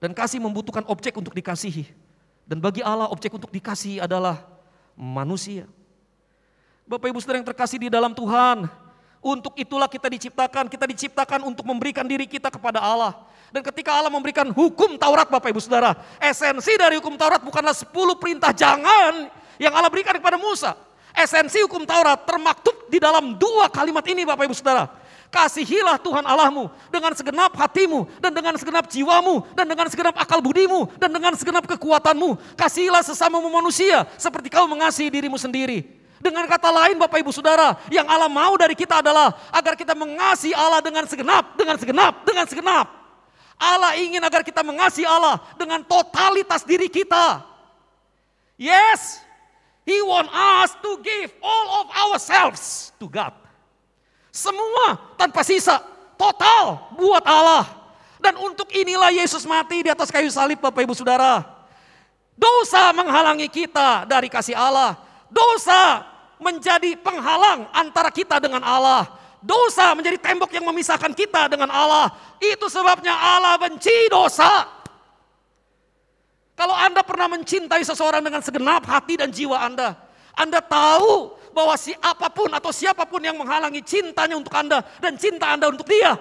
Dan kasih membutuhkan objek untuk dikasihi. Dan bagi Allah objek untuk dikasihi adalah manusia. Bapak Ibu Saudara yang terkasih di dalam Tuhan, untuk itulah kita diciptakan untuk memberikan diri kita kepada Allah. Dan ketika Allah memberikan hukum Taurat Bapak Ibu Saudara, esensi dari hukum Taurat bukanlah 10 perintah jangan yang Allah berikan kepada Musa. Esensi hukum Taurat termaktub di dalam 2 kalimat ini Bapak Ibu Saudara. Kasihilah Tuhan Allahmu dengan segenap hatimu dan dengan segenap jiwamu dan dengan segenap akal budimu dan dengan segenap kekuatanmu. Kasihilah sesamamu manusia seperti kau mengasihi dirimu sendiri. Dengan kata lain Bapak Ibu Saudara, yang Allah mau dari kita adalah agar kita mengasihi Allah dengan segenap, dengan segenap, dengan segenap. Allah ingin agar kita mengasihi Allah dengan totalitas diri kita. Yes, He want us to give all of ourselves to God. Semua tanpa sisa, total buat Allah. Dan untuk inilah Yesus mati di atas kayu salib Bapak Ibu Saudara. Dosa menghalangi kita dari kasih Allah. Dosa menjadi penghalang antara kita dengan Allah. Dosa menjadi tembok yang memisahkan kita dengan Allah. Itu sebabnya Allah benci dosa. Kalau Anda pernah mencintai seseorang dengan segenap hati dan jiwa Anda tahu bahwa apapun atau siapapun yang menghalangi cintanya untuk Anda dan cinta Anda untuk dia,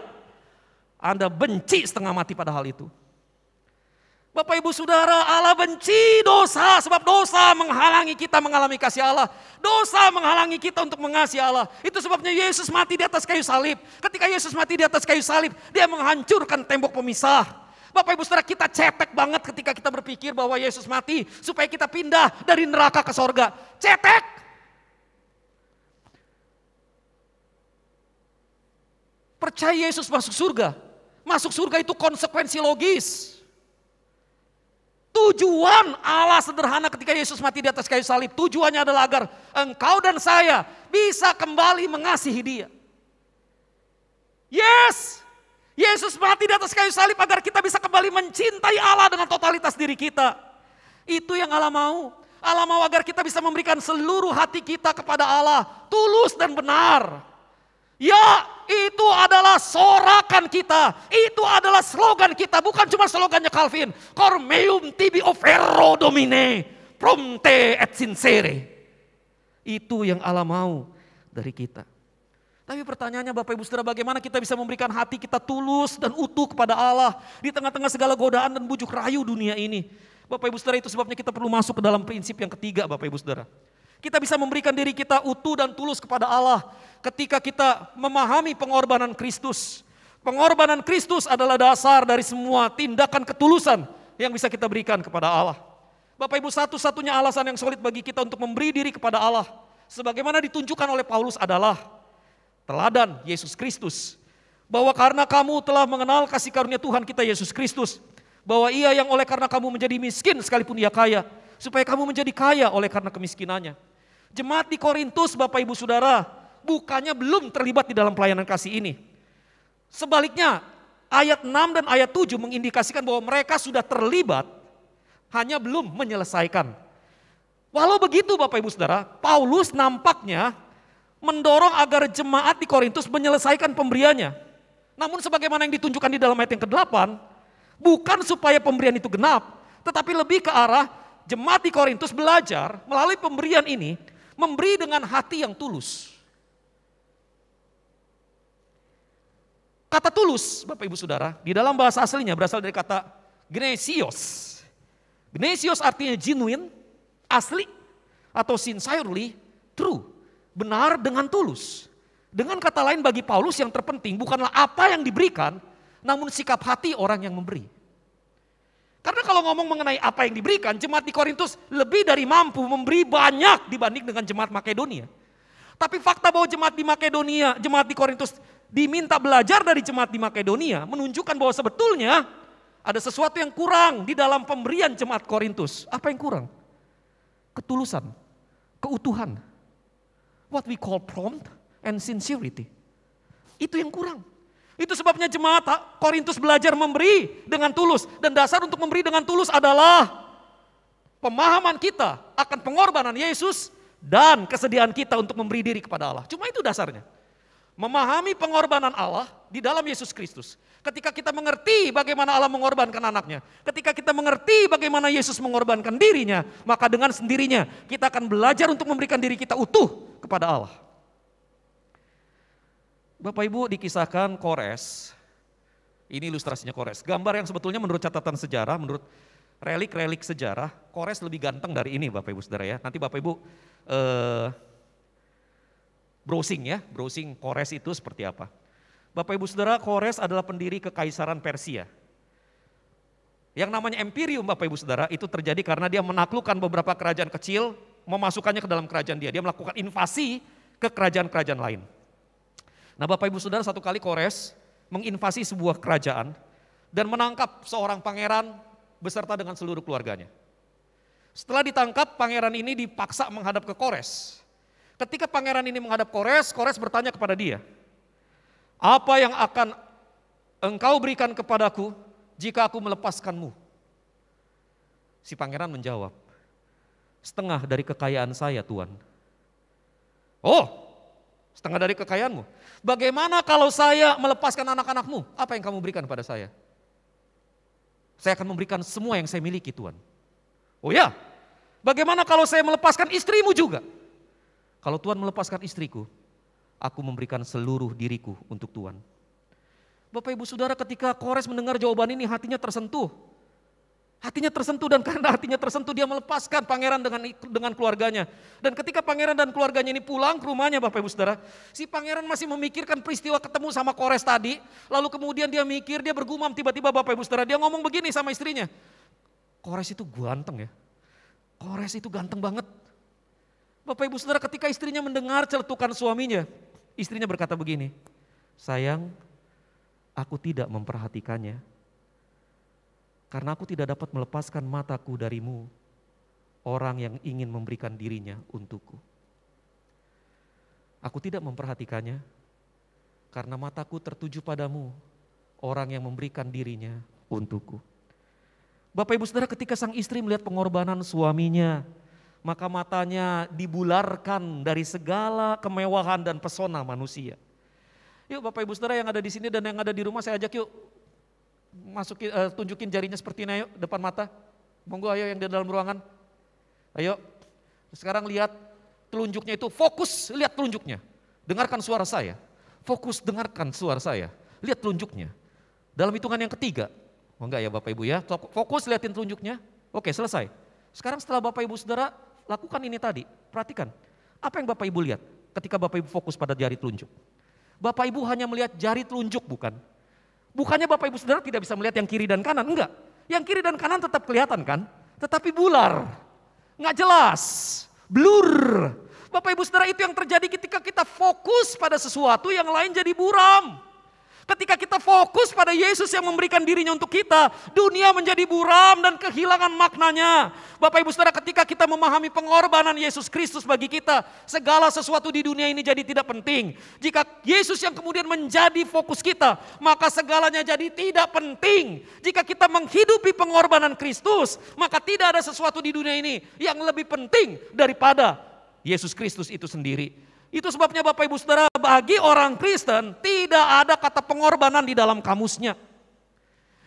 Anda benci setengah mati pada hal itu. Bapak Ibu Saudara, Allah benci dosa sebab dosa menghalangi kita mengalami kasih Allah. Dosa menghalangi kita untuk mengasihi Allah. Itu sebabnya Yesus mati di atas kayu salib. Ketika Yesus mati di atas kayu salib, dia menghancurkan tembok pemisah. Bapak Ibu Saudara, kita cetek banget ketika kita berpikir bahwa Yesus mati supaya kita pindah dari neraka ke sorga. Cetek. Percaya Yesus masuk surga. Masuk surga itu konsekuensi logis. Tujuan Allah sederhana ketika Yesus mati di atas kayu salib. Tujuannya adalah agar engkau dan saya bisa kembali mengasihi dia. Yes, Yesus mati di atas kayu salib agar kita bisa kembali mencintai Allah dengan totalitas diri kita. Itu yang Allah mau. Allah mau agar kita bisa memberikan seluruh hati kita kepada Allah. Tulus dan benar. Ya, itu adalah sorakan kita. Itu adalah slogan kita. Bukan cuma slogannya Calvin. Cor meum tibi overo domine. Prompte et sincere. Itu yang Allah mau dari kita. Tapi pertanyaannya Bapak Ibu Saudara, bagaimana kita bisa memberikan hati kita tulus dan utuh kepada Allah. Di tengah-tengah segala godaan dan bujuk rayu dunia ini. Bapak Ibu Saudara, itu sebabnya kita perlu masuk ke dalam prinsip yang ketiga Bapak Ibu Saudara. Kita bisa memberikan diri kita utuh dan tulus kepada Allah ketika kita memahami pengorbanan Kristus. Pengorbanan Kristus adalah dasar dari semua tindakan ketulusan yang bisa kita berikan kepada Allah. Bapak Ibu, satu-satunya alasan yang solid bagi kita untuk memberi diri kepada Allah, sebagaimana ditunjukkan oleh Paulus, adalah teladan Yesus Kristus. Bahwa karena kamu telah mengenal kasih karunia Tuhan kita Yesus Kristus, bahwa ia yang oleh karena kamu menjadi miskin sekalipun ia kaya, supaya kamu menjadi kaya oleh karena kemiskinannya. Jemaat di Korintus Bapak Ibu Saudara bukannya belum terlibat di dalam pelayanan kasih ini. Sebaliknya ayat 6 dan ayat 7 mengindikasikan bahwa mereka sudah terlibat, hanya belum menyelesaikan. Walau begitu Bapak Ibu Saudara, Paulus nampaknya mendorong agar jemaat di Korintus menyelesaikan pemberiannya. Namun sebagaimana yang ditunjukkan di dalam ayat yang ke-8, bukan supaya pemberian itu genap, tetapi lebih ke arah jemaat di Korintus belajar melalui pemberian ini, memberi dengan hati yang tulus. Kata tulus, Bapak Ibu Saudara, di dalam bahasa aslinya berasal dari kata gnesios. Gnesios artinya genuine, asli, atau sincerely true. Benar dengan tulus. Dengan kata lain bagi Paulus yang terpenting bukanlah apa yang diberikan, namun sikap hati orang yang memberi. Karena kalau ngomong mengenai apa yang diberikan, jemaat di Korintus lebih dari mampu memberi banyak dibanding dengan jemaat Makedonia. Tapi fakta bahwa jemaat di Makedonia, jemaat di Korintus diminta belajar dari jemaat di Makedonia menunjukkan bahwa sebetulnya ada sesuatu yang kurang di dalam pemberian jemaat Korintus. Apa yang kurang? Ketulusan, keutuhan. What we call prompt and sincerity. Itu yang kurang. Itu sebabnya jemaat Korintus belajar memberi dengan tulus. Dan dasar untuk memberi dengan tulus adalah pemahaman kita akan pengorbanan Yesus dan kesediaan kita untuk memberi diri kepada Allah. Cuma itu dasarnya. Memahami pengorbanan Allah di dalam Yesus Kristus. Ketika kita mengerti bagaimana Allah mengorbankan anaknya. Ketika kita mengerti bagaimana Yesus mengorbankan dirinya. Maka dengan sendirinya kita akan belajar untuk memberikan diri kita utuh kepada Allah. Bapak Ibu, dikisahkan Kores Ini ilustrasinya Kores. Gambar yang sebetulnya menurut catatan sejarah, menurut relik-relik sejarah, Kores lebih ganteng dari ini Bapak Ibu Saudara ya. Nanti Bapak Ibu browsing Kores itu seperti apa. Bapak Ibu Saudara, Kores adalah pendiri kekaisaran Persia. Yang namanya Imperium Bapak Ibu Saudara itu terjadi karena dia menaklukkan beberapa kerajaan kecil, memasukkannya ke dalam kerajaan dia. Dia melakukan invasi ke kerajaan-kerajaan lain. Nah Bapak Ibu Saudara, satu kali Kores menginvasi sebuah kerajaan dan menangkap seorang pangeran beserta dengan seluruh keluarganya. Setelah ditangkap, pangeran ini dipaksa menghadap ke Kores. Ketika pangeran ini menghadap Kores, Kores bertanya kepada dia, "Apa yang akan engkau berikan kepadaku jika aku melepaskanmu?" Si pangeran menjawab, "Setengah dari kekayaan saya, Tuan." "Oh, setengah dari kekayaanmu. Bagaimana kalau saya melepaskan anak-anakmu? Apa yang kamu berikan pada saya?" "Saya akan memberikan semua yang saya miliki, Tuan." "Oh ya, bagaimana kalau saya melepaskan istrimu juga?" "Kalau Tuan melepaskan istriku, aku memberikan seluruh diriku untuk Tuan." Bapak Ibu Saudara, ketika Kores mendengar jawaban ini hatinya tersentuh. Hatinya tersentuh dan karena hatinya tersentuh dia melepaskan pangeran dengan keluarganya. Dan ketika pangeran dan keluarganya ini pulang ke rumahnya Bapak Ibu Saudara, si pangeran masih memikirkan peristiwa ketemu sama Kores tadi. Lalu kemudian dia mikir, dia bergumam tiba-tiba Bapak Ibu Saudara, dia ngomong begini sama istrinya. "Kores itu ganteng ya, Kores itu ganteng banget." Bapak Ibu Saudara, ketika istrinya mendengar celetukan suaminya, istrinya berkata begini, "Sayang, aku tidak memperhatikannya, karena aku tidak dapat melepaskan mataku darimu, orang yang ingin memberikan dirinya untukku. Aku tidak memperhatikannya, karena mataku tertuju padamu, orang yang memberikan dirinya untukku." Bapak Ibu Saudara, ketika sang istri melihat pengorbanan suaminya, maka matanya dibularkan dari segala kemewahan dan pesona manusia. Yuk Bapak Ibu Saudara yang ada di sini dan yang ada di rumah, saya ajak yuk tunjukin jarinya seperti ini, ayo depan mata. Monggo ayo yang di dalam ruangan. Ayo sekarang lihat telunjuknya itu, fokus lihat telunjuknya. Dengarkan suara saya, fokus dengarkan suara saya, lihat telunjuknya. Dalam hitungan yang ketiga, oh enggak ya Bapak Ibu ya, fokus lihatin telunjuknya. Oke selesai. Sekarang setelah Bapak Ibu Saudara lakukan ini tadi, perhatikan. Apa yang Bapak Ibu lihat ketika Bapak Ibu fokus pada jari telunjuk? Bapak Ibu hanya melihat jari telunjuk bukan? Bukannya Bapak Ibu Saudara tidak bisa melihat yang kiri dan kanan, enggak. Yang kiri dan kanan tetap kelihatan kan? Tetapi bular, enggak jelas, blur. Bapak Ibu Saudara, itu yang terjadi ketika kita fokus pada sesuatu, yang lain jadi buram. Ketika kita fokus pada Yesus yang memberikan dirinya untuk kita, dunia menjadi buram dan kehilangan maknanya. Bapak Ibu Saudara, ketika kita memahami pengorbanan Yesus Kristus bagi kita, segala sesuatu di dunia ini jadi tidak penting. Jika Yesus yang kemudian menjadi fokus kita, maka segalanya jadi tidak penting. Jika kita menghidupi pengorbanan Kristus, maka tidak ada sesuatu di dunia ini yang lebih penting daripada Yesus Kristus itu sendiri. Itu sebabnya Bapak Ibu Saudara, bagi orang Kristen tidak ada kata pengorbanan di dalam kamusnya.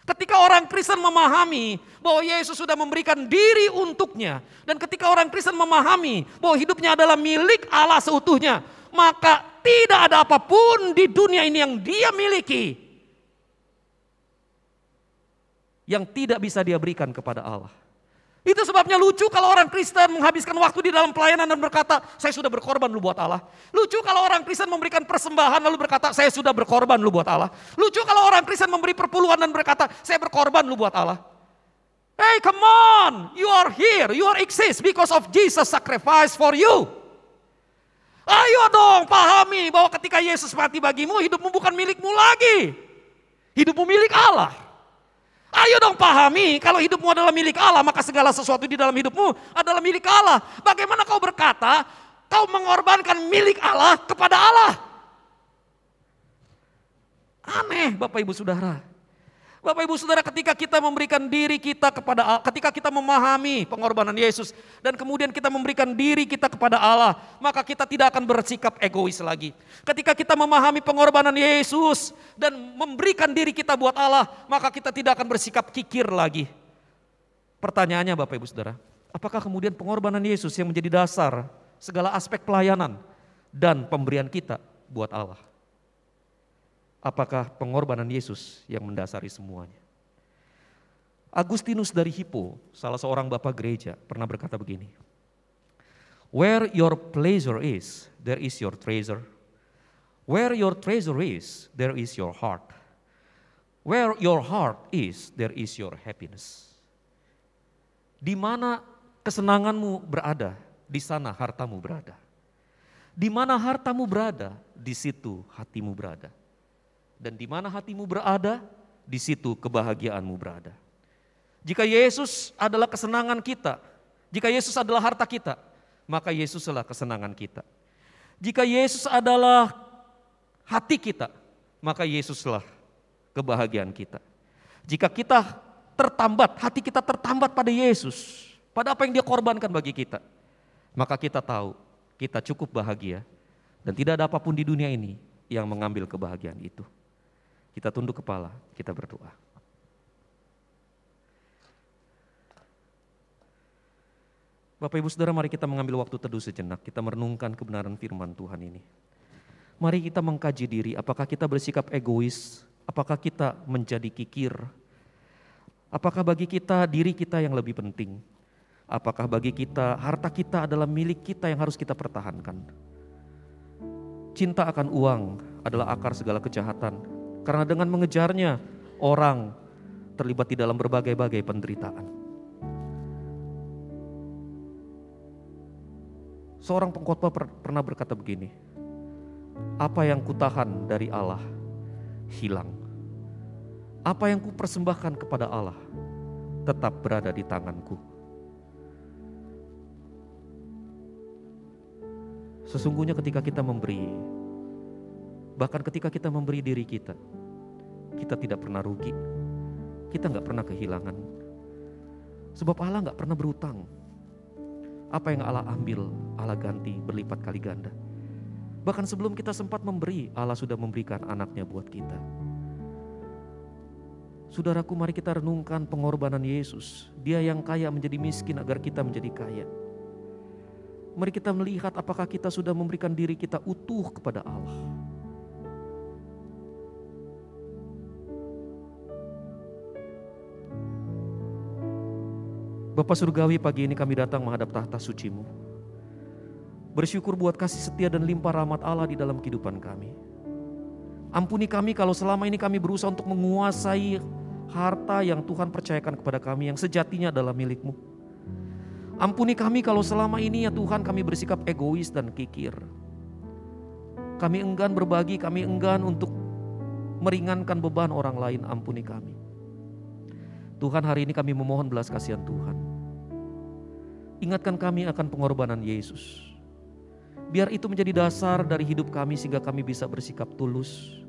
Ketika orang Kristen memahami bahwa Yesus sudah memberikan diri untuknya, dan ketika orang Kristen memahami bahwa hidupnya adalah milik Allah seutuhnya, maka tidak ada apapun di dunia ini yang dia miliki yang tidak bisa dia berikan kepada Allah. Itu sebabnya lucu kalau orang Kristen menghabiskan waktu di dalam pelayanan dan berkata, "Saya sudah berkorban lu buat Allah." Lucu kalau orang Kristen memberikan persembahan lalu berkata, "Saya sudah berkorban lu buat Allah." Lucu kalau orang Kristen memberi perpuluhan dan berkata, "Saya berkorban lu buat Allah." Hey, come on, you are here, you are exist because of Jesus sacrifice for you. Ayo dong pahami bahwa ketika Yesus mati bagimu, hidupmu bukan milikmu lagi. Hidupmu milik Allah. Ayo dong pahami, kalau hidupmu adalah milik Allah, maka segala sesuatu di dalam hidupmu adalah milik Allah. Bagaimana kau berkata, kau mengorbankan milik Allah kepada Allah? Aneh Bapak Ibu Saudara. Bapak Ibu Saudara, ketika kita memberikan diri kita kepada Allah, ketika kita memahami pengorbanan Yesus, dan kemudian kita memberikan diri kita kepada Allah, maka kita tidak akan bersikap egois lagi. Ketika kita memahami pengorbanan Yesus dan memberikan diri kita buat Allah, maka kita tidak akan bersikap kikir lagi. Pertanyaannya Bapak Ibu Saudara, apakah kemudian pengorbanan Yesus yang menjadi dasar segala aspek pelayanan dan pemberian kita buat Allah? Apakah pengorbanan Yesus yang mendasari semuanya? Agustinus dari Hippo, salah seorang bapak gereja, pernah berkata begini. Where your pleasure is, there is your treasure. Where your treasure is, there is your heart. Where your heart is, there is your happiness. Di mana kesenanganmu berada, di sana hartamu berada. Di mana hartamu berada, di situ hatimu berada. Dan di mana hatimu berada, di situ kebahagiaanmu berada. Jika Yesus adalah kesenangan kita, jika Yesus adalah harta kita, maka Yesuslah kesenangan kita. Jika Yesus adalah hati kita, maka Yesuslah kebahagiaan kita. Jika kita tertambat, hati kita tertambat pada Yesus, pada apa yang Dia korbankan bagi kita, maka kita tahu kita cukup bahagia dan tidak ada apapun di dunia ini yang mengambil kebahagiaan itu. Kita tunduk kepala, kita berdoa. Bapak Ibu Saudara, mari kita mengambil waktu teduh sejenak, kita merenungkan kebenaran firman Tuhan ini. Mari kita mengkaji diri, apakah kita bersikap egois, apakah kita menjadi kikir, apakah bagi kita diri kita yang lebih penting, apakah bagi kita harta kita adalah milik kita yang harus kita pertahankan. Cinta akan uang adalah akar segala kejahatan. Karena dengan mengejarnya, orang terlibat di dalam berbagai-bagai penderitaan. Seorang pengkhotbah pernah berkata begini, apa yang kutahan dari Allah, hilang. Apa yang kupersembahkan kepada Allah, tetap berada di tanganku. Sesungguhnya ketika kita memberi, bahkan ketika kita memberi diri kita tidak pernah rugi, kita gak pernah kehilangan. Sebab Allah gak pernah berutang. Apa yang Allah ambil, Allah ganti berlipat kali ganda. Bahkan sebelum kita sempat memberi, Allah sudah memberikan anaknya buat kita. Saudaraku, mari kita renungkan pengorbanan Yesus. Dia yang kaya menjadi miskin agar kita menjadi kaya. Mari kita melihat apakah kita sudah memberikan diri kita utuh kepada Allah. Bapa Surgawi, pagi ini kami datang menghadap tahta suci-Mu. Bersyukur buat kasih setia dan limpah rahmat Allah di dalam kehidupan kami. Ampuni kami kalau selama ini kami berusaha untuk menguasai harta yang Tuhan percayakan kepada kami yang sejatinya adalah milik-Mu. Ampuni kami kalau selama ini ya Tuhan kami bersikap egois dan kikir. Kami enggan berbagi, kami enggan untuk meringankan beban orang lain. Ampuni kami. Tuhan, hari ini kami memohon belas kasihan Tuhan. Ingatkan kami akan pengorbanan Yesus. Biar itu menjadi dasar dari hidup kami sehingga kami bisa bersikap tulus.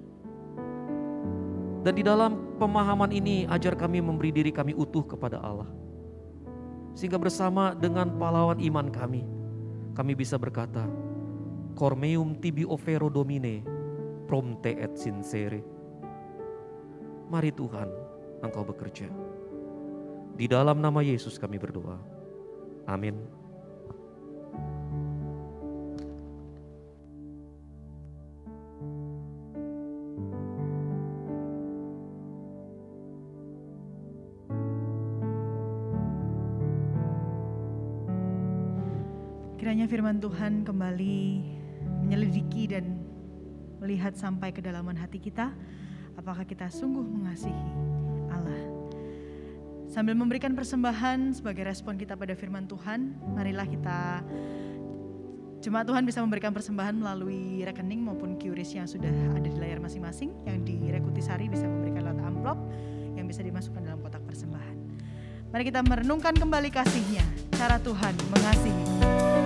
Dan di dalam pemahaman ini ajar kami memberi diri kami utuh kepada Allah. Sehingga bersama dengan pahlawan iman kami bisa berkata, Cor meum tibi offero Domine, prompte et sincere. Mari Tuhan, Engkau bekerja. Di dalam nama Yesus kami berdoa. Amin. Kiranya firman Tuhan kembali menyelidiki dan melihat sampai kedalaman hati kita. Apakah kita sungguh mengasihi Allah? Sambil memberikan persembahan sebagai respon kita pada firman Tuhan, marilah kita, jemaat Tuhan bisa memberikan persembahan melalui rekening maupun QRIS yang sudah ada di layar masing-masing. Yang di Rekutisari bisa memberikan lewat amplop yang bisa dimasukkan dalam kotak persembahan. Mari kita merenungkan kembali kasih-Nya, cara Tuhan mengasihi. Cara Tuhan mengasihi.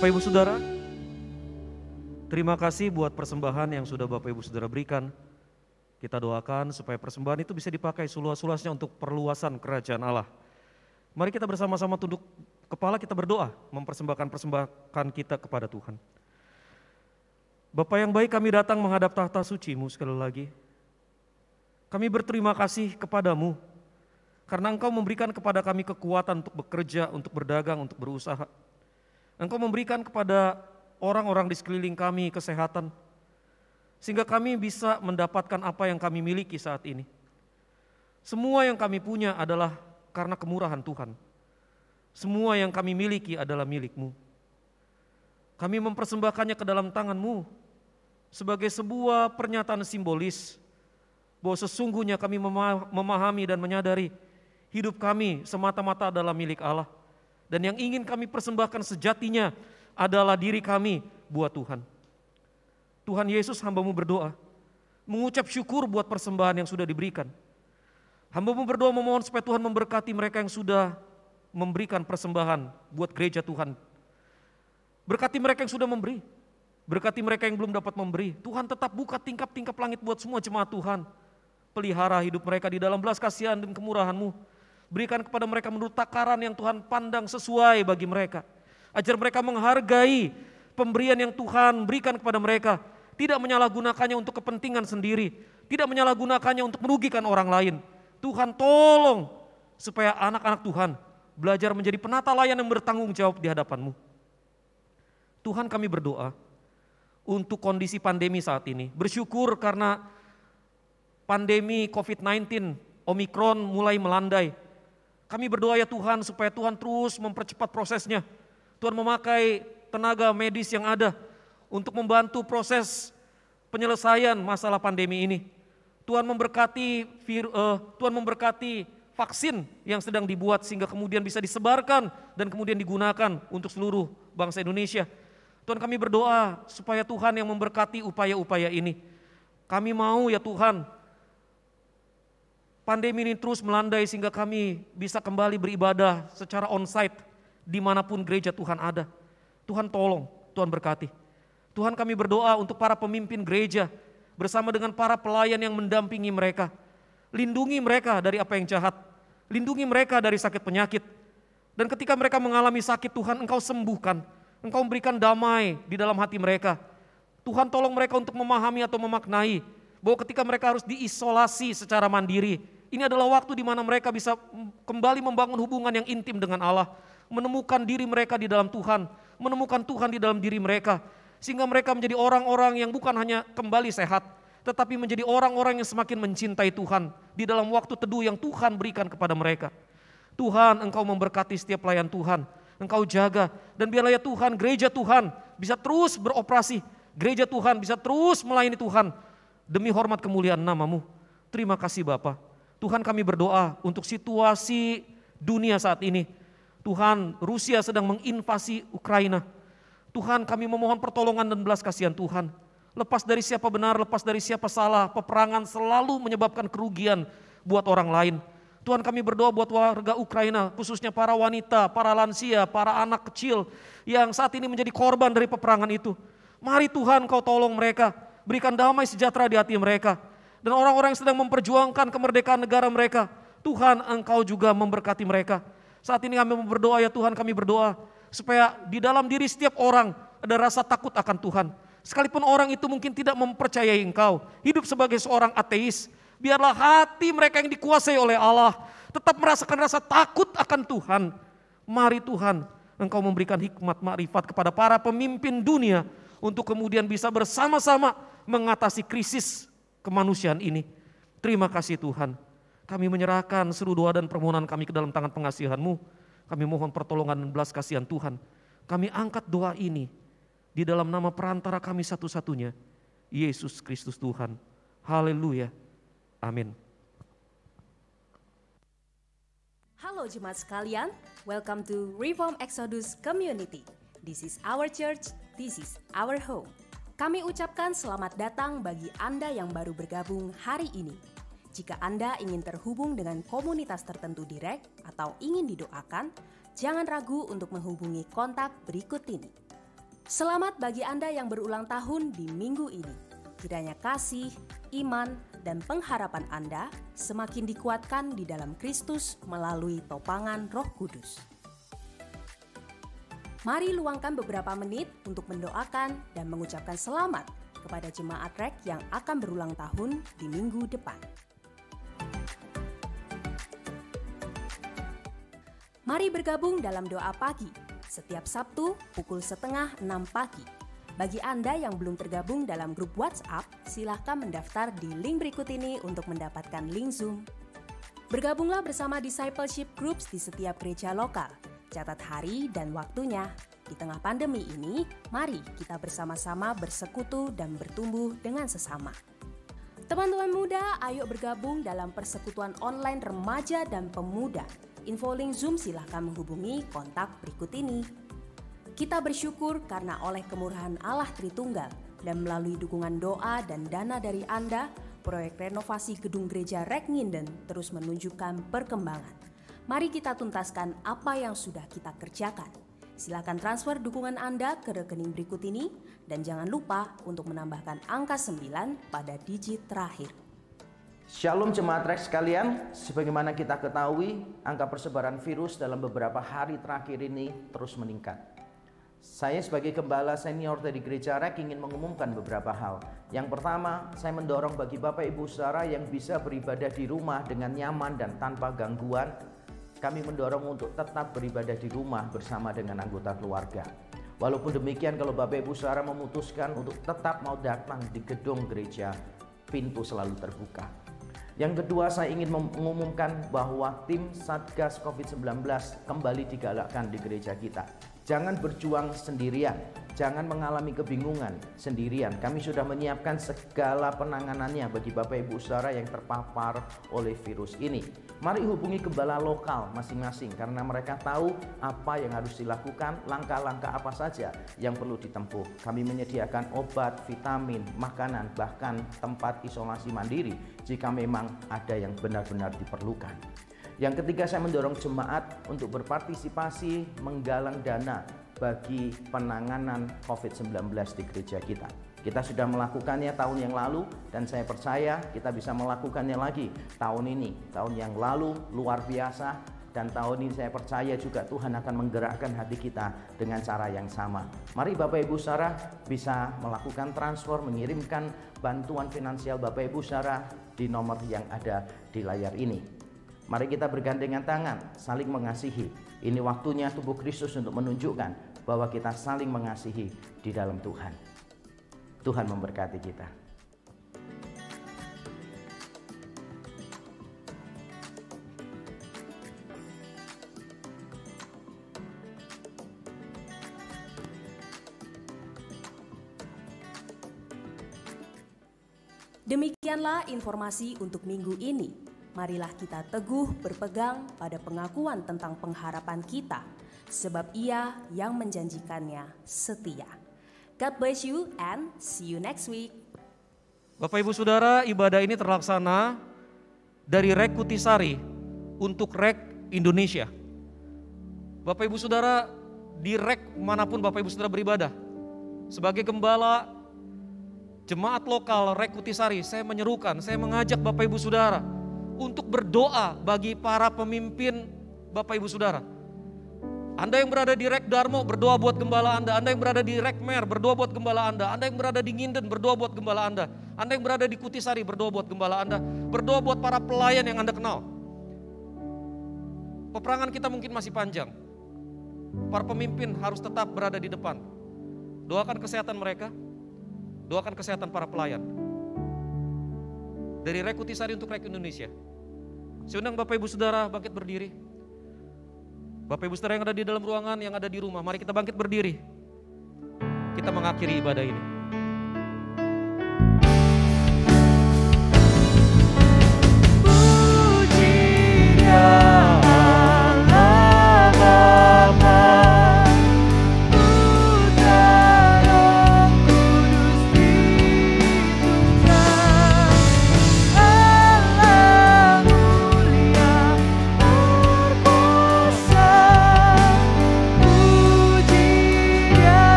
Bapak Ibu Saudara, terima kasih buat persembahan yang sudah Bapak Ibu Saudara berikan. Kita doakan supaya persembahan itu bisa dipakai seluas-luasnya untuk perluasan kerajaan Allah. Mari kita bersama-sama tunduk kepala, kita berdoa mempersembahkan persembahan kita kepada Tuhan. Bapa yang baik, kami datang menghadap tahta suci-Mu sekali lagi. Kami berterima kasih kepadamu karena Engkau memberikan kepada kami kekuatan untuk bekerja, untuk berdagang, untuk berusaha. Engkau memberikan kepada orang-orang di sekeliling kami kesehatan, sehingga kami bisa mendapatkan apa yang kami miliki saat ini. Semua yang kami punya adalah karena kemurahan Tuhan. Semua yang kami miliki adalah milik-Mu. Kami mempersembahkannya ke dalam tangan-Mu sebagai sebuah pernyataan simbolis bahwa sesungguhnya kami memahami dan menyadari hidup kami semata-mata adalah milik Allah. Dan yang ingin kami persembahkan sejatinya adalah diri kami buat Tuhan. Tuhan Yesus, hamba-Mu berdoa, mengucap syukur buat persembahan yang sudah diberikan. Hamba-Mu berdoa memohon supaya Tuhan memberkati mereka yang sudah memberikan persembahan buat gereja Tuhan. Berkati mereka yang sudah memberi, berkati mereka yang belum dapat memberi. Tuhan tetap buka tingkap-tingkap langit buat semua jemaat Tuhan. Pelihara hidup mereka di dalam belas kasihan dan kemurahan-Mu. Berikan kepada mereka menurut takaran yang Tuhan pandang sesuai bagi mereka. Ajar mereka menghargai pemberian yang Tuhan berikan kepada mereka. Tidak menyalahgunakannya untuk kepentingan sendiri. Tidak menyalahgunakannya untuk merugikan orang lain. Tuhan tolong supaya anak-anak Tuhan belajar menjadi penata layan yang bertanggung jawab di hadapan-Mu. Tuhan, kami berdoa untuk kondisi pandemi saat ini. Bersyukur karena pandemi COVID-19 Omikron mulai melandai. Kami berdoa ya Tuhan supaya Tuhan terus mempercepat prosesnya. Tuhan memakai tenaga medis yang ada untuk membantu proses penyelesaian masalah pandemi ini. Tuhan memberkati vaksin yang sedang dibuat sehingga kemudian bisa disebarkan dan kemudian digunakan untuk seluruh bangsa Indonesia. Tuhan, kami berdoa supaya Tuhan yang memberkati upaya-upaya ini. Kami mau ya Tuhan, pandemi ini terus melandai sehingga kami bisa kembali beribadah secara onsite dimanapun gereja Tuhan ada. Tuhan tolong, Tuhan berkati. Tuhan, kami berdoa untuk para pemimpin gereja bersama dengan para pelayan yang mendampingi mereka. Lindungi mereka dari apa yang jahat, lindungi mereka dari sakit penyakit. Dan ketika mereka mengalami sakit, Tuhan Engkau sembuhkan, Engkau memberikan damai di dalam hati mereka. Tuhan tolong mereka untuk memahami atau memaknai bahwa ketika mereka harus diisolasi secara mandiri, ini adalah waktu di mana mereka bisa kembali membangun hubungan yang intim dengan Allah, menemukan diri mereka di dalam Tuhan, menemukan Tuhan di dalam diri mereka, sehingga mereka menjadi orang-orang yang bukan hanya kembali sehat, tetapi menjadi orang-orang yang semakin mencintai Tuhan di dalam waktu teduh yang Tuhan berikan kepada mereka. Tuhan, Engkau memberkati setiap pelayan Tuhan, Engkau jaga, dan biarlah ya Tuhan, gereja Tuhan bisa terus beroperasi, gereja Tuhan bisa terus melayani Tuhan, demi hormat kemuliaan nama-Mu. Terima kasih Bapa. Tuhan, kami berdoa untuk situasi dunia saat ini. Tuhan, Rusia sedang menginvasi Ukraina. Tuhan, kami memohon pertolongan dan belas kasihan Tuhan. Lepas dari siapa benar, lepas dari siapa salah, peperangan selalu menyebabkan kerugian buat orang lain. Tuhan, kami berdoa buat warga Ukraina, khususnya para wanita, para lansia, para anak kecil yang saat ini menjadi korban dari peperangan itu. Mari Tuhan, Kau tolong mereka, berikan damai sejahtera di hati mereka. Dan orang-orang yang sedang memperjuangkan kemerdekaan negara mereka, Tuhan, Engkau juga memberkati mereka. Saat ini kami berdoa ya Tuhan, kami berdoa supaya di dalam diri setiap orang ada rasa takut akan Tuhan. Sekalipun orang itu mungkin tidak mempercayai Engkau, hidup sebagai seorang ateis, biarlah hati mereka yang dikuasai oleh Allah tetap merasakan rasa takut akan Tuhan. Mari Tuhan, Engkau memberikan hikmat makrifat kepada para pemimpin dunia untuk kemudian bisa bersama-sama mengatasi krisis kemanusiaan ini. Terima kasih Tuhan. Kami menyerahkan seluruh doa dan permohonan kami ke dalam tangan pengasihan-Mu. Kami mohon pertolongan dan belas kasihan Tuhan. Kami angkat doa ini di dalam nama perantara kami satu-satunya, Yesus Kristus Tuhan. Haleluya. Amin. Halo jemaat sekalian, welcome to Reform Exodus Community. This is our church, this is our home. Kami ucapkan selamat datang bagi Anda yang baru bergabung hari ini. Jika Anda ingin terhubung dengan komunitas tertentu direct atau ingin didoakan, jangan ragu untuk menghubungi kontak berikut ini. Selamat bagi Anda yang berulang tahun di minggu ini. Kiranya kasih, iman, dan pengharapan Anda semakin dikuatkan di dalam Kristus melalui topangan Roh Kudus. Mari luangkan beberapa menit untuk mendoakan dan mengucapkan selamat kepada jemaat REK yang akan berulang tahun di minggu depan. Mari bergabung dalam doa pagi setiap Sabtu pukul 5:30 pagi. Bagi Anda yang belum tergabung dalam grup WhatsApp, silahkan mendaftar di link berikut ini untuk mendapatkan link Zoom. Bergabunglah bersama discipleship groups di setiap gereja lokal. Catat hari dan waktunya. Di tengah pandemi ini, mari kita bersama-sama bersekutu dan bertumbuh dengan sesama. Teman-teman muda, ayo bergabung dalam persekutuan online remaja dan pemuda. Info link Zoom silahkan menghubungi kontak berikut ini. Kita bersyukur karena oleh kemurahan Allah Tritunggal dan melalui dukungan doa dan dana dari Anda, proyek renovasi gedung gereja REK Nginden terus menunjukkan perkembangan. Mari kita tuntaskan apa yang sudah kita kerjakan. Silakan transfer dukungan Anda ke rekening berikut ini dan jangan lupa untuk menambahkan angka 9 pada digit terakhir. Shalom jemaat REK sekalian, sebagaimana kita ketahui, angka persebaran virus dalam beberapa hari terakhir ini terus meningkat. Saya sebagai gembala senior dari gereja REK ingin mengumumkan beberapa hal. Yang pertama, saya mendorong bagi Bapak Ibu Saudara yang bisa beribadah di rumah dengan nyaman dan tanpa gangguan, kami mendorong untuk tetap beribadah di rumah bersama dengan anggota keluarga. Walaupun demikian, kalau Bapak Ibu Saudara memutuskan untuk tetap mau datang di gedung gereja, pintu selalu terbuka. Yang kedua, saya ingin mengumumkan bahwa tim Satgas COVID-19 kembali digalakkan di gereja kita. Jangan berjuang sendirian, jangan mengalami kebingungan sendirian. Kami sudah menyiapkan segala penanganannya bagi Bapak Ibu Saudara yang terpapar oleh virus ini. Mari hubungi gembala lokal masing-masing karena mereka tahu apa yang harus dilakukan, langkah-langkah apa saja yang perlu ditempuh. Kami menyediakan obat, vitamin, makanan, bahkan tempat isolasi mandiri jika memang ada yang benar-benar diperlukan. Yang ketiga, saya mendorong jemaat untuk berpartisipasi menggalang dana bagi penanganan COVID-19 di gereja kita. Kita sudah melakukannya tahun yang lalu dan saya percaya kita bisa melakukannya lagi tahun ini. Tahun yang lalu luar biasa dan tahun ini saya percaya juga Tuhan akan menggerakkan hati kita dengan cara yang sama. Mari Bapak Ibu Saudara bisa melakukan transfer, mengirimkan bantuan finansial Bapak Ibu Saudara di nomor yang ada di layar ini. Mari kita bergandengan tangan, saling mengasihi. Ini waktunya tubuh Kristus untuk menunjukkan bahwa kita saling mengasihi di dalam Tuhan. Tuhan memberkati kita. Demikianlah informasi untuk minggu ini. Marilah kita teguh berpegang pada pengakuan tentang pengharapan kita, sebab Ia yang menjanjikannya setia. God bless you and see you next week. Bapak Ibu Saudara, ibadah ini terlaksana dari REK Kutisari untuk REK Indonesia. Bapak Ibu Saudara, di REK manapun Bapak Ibu Saudara beribadah, sebagai gembala jemaat lokal REK Kutisari, saya menyerukan, saya mengajak Bapak Ibu Saudara untuk berdoa bagi para pemimpin Bapak Ibu Saudara. Anda yang berada di REK Darmo, berdoa buat gembala Anda. Anda yang berada di REK Mer, berdoa buat gembala Anda. Anda yang berada di Nginden, berdoa buat gembala Anda. Anda yang berada di Kutisari, berdoa buat gembala Anda. Berdoa buat para pelayan yang Anda kenal. Peperangan kita mungkin masih panjang. Para pemimpin harus tetap berada di depan. Doakan kesehatan mereka, doakan kesehatan para pelayan. Dari REK Kutisari untuk REK Indonesia. Saya undang Bapak Ibu Saudara bangkit berdiri. Bapak Ibu Saudara yang ada di dalam ruangan, yang ada di rumah, mari kita bangkit berdiri. Kita mengakhiri ibadah ini. Puji dia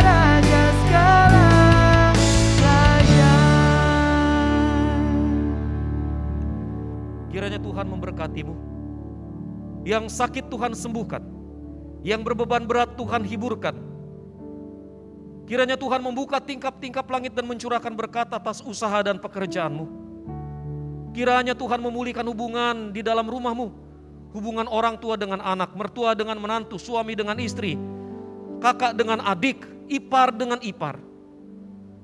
Raja hatimu. Yang sakit Tuhan sembuhkan. Yang berbeban berat Tuhan hiburkan. Kiranya Tuhan membuka tingkap-tingkap langit dan mencurahkan berkat atas usaha dan pekerjaanmu. Kiranya Tuhan memulihkan hubungan di dalam rumahmu. Hubungan orang tua dengan anak, mertua dengan menantu, suami dengan istri, kakak dengan adik, ipar dengan ipar.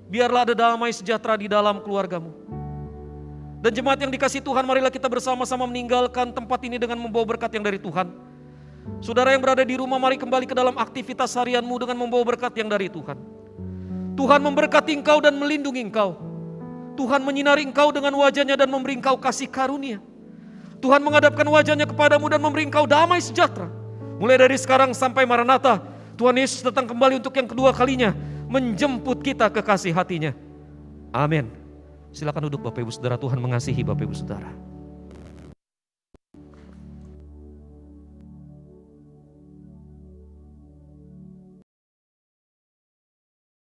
Biarlah ada damai sejahtera di dalam keluargamu. Dan jemaat yang dikasihi Tuhan, marilah kita bersama-sama meninggalkan tempat ini dengan membawa berkat yang dari Tuhan. Saudara yang berada di rumah, mari kembali ke dalam aktivitas harianmu dengan membawa berkat yang dari Tuhan. Tuhan memberkati engkau dan melindungi engkau. Tuhan menyinari engkau dengan wajahnya dan memberi engkau kasih karunia. Tuhan menghadapkan wajahnya kepadamu dan memberi engkau damai sejahtera. Mulai dari sekarang sampai Maranatha, Tuhan Yesus datang kembali untuk yang kedua kalinya, menjemput kita ke kasih hatinya. Amin. Silakan duduk Bapak Ibu Saudara, Tuhan mengasihi Bapak Ibu Saudara.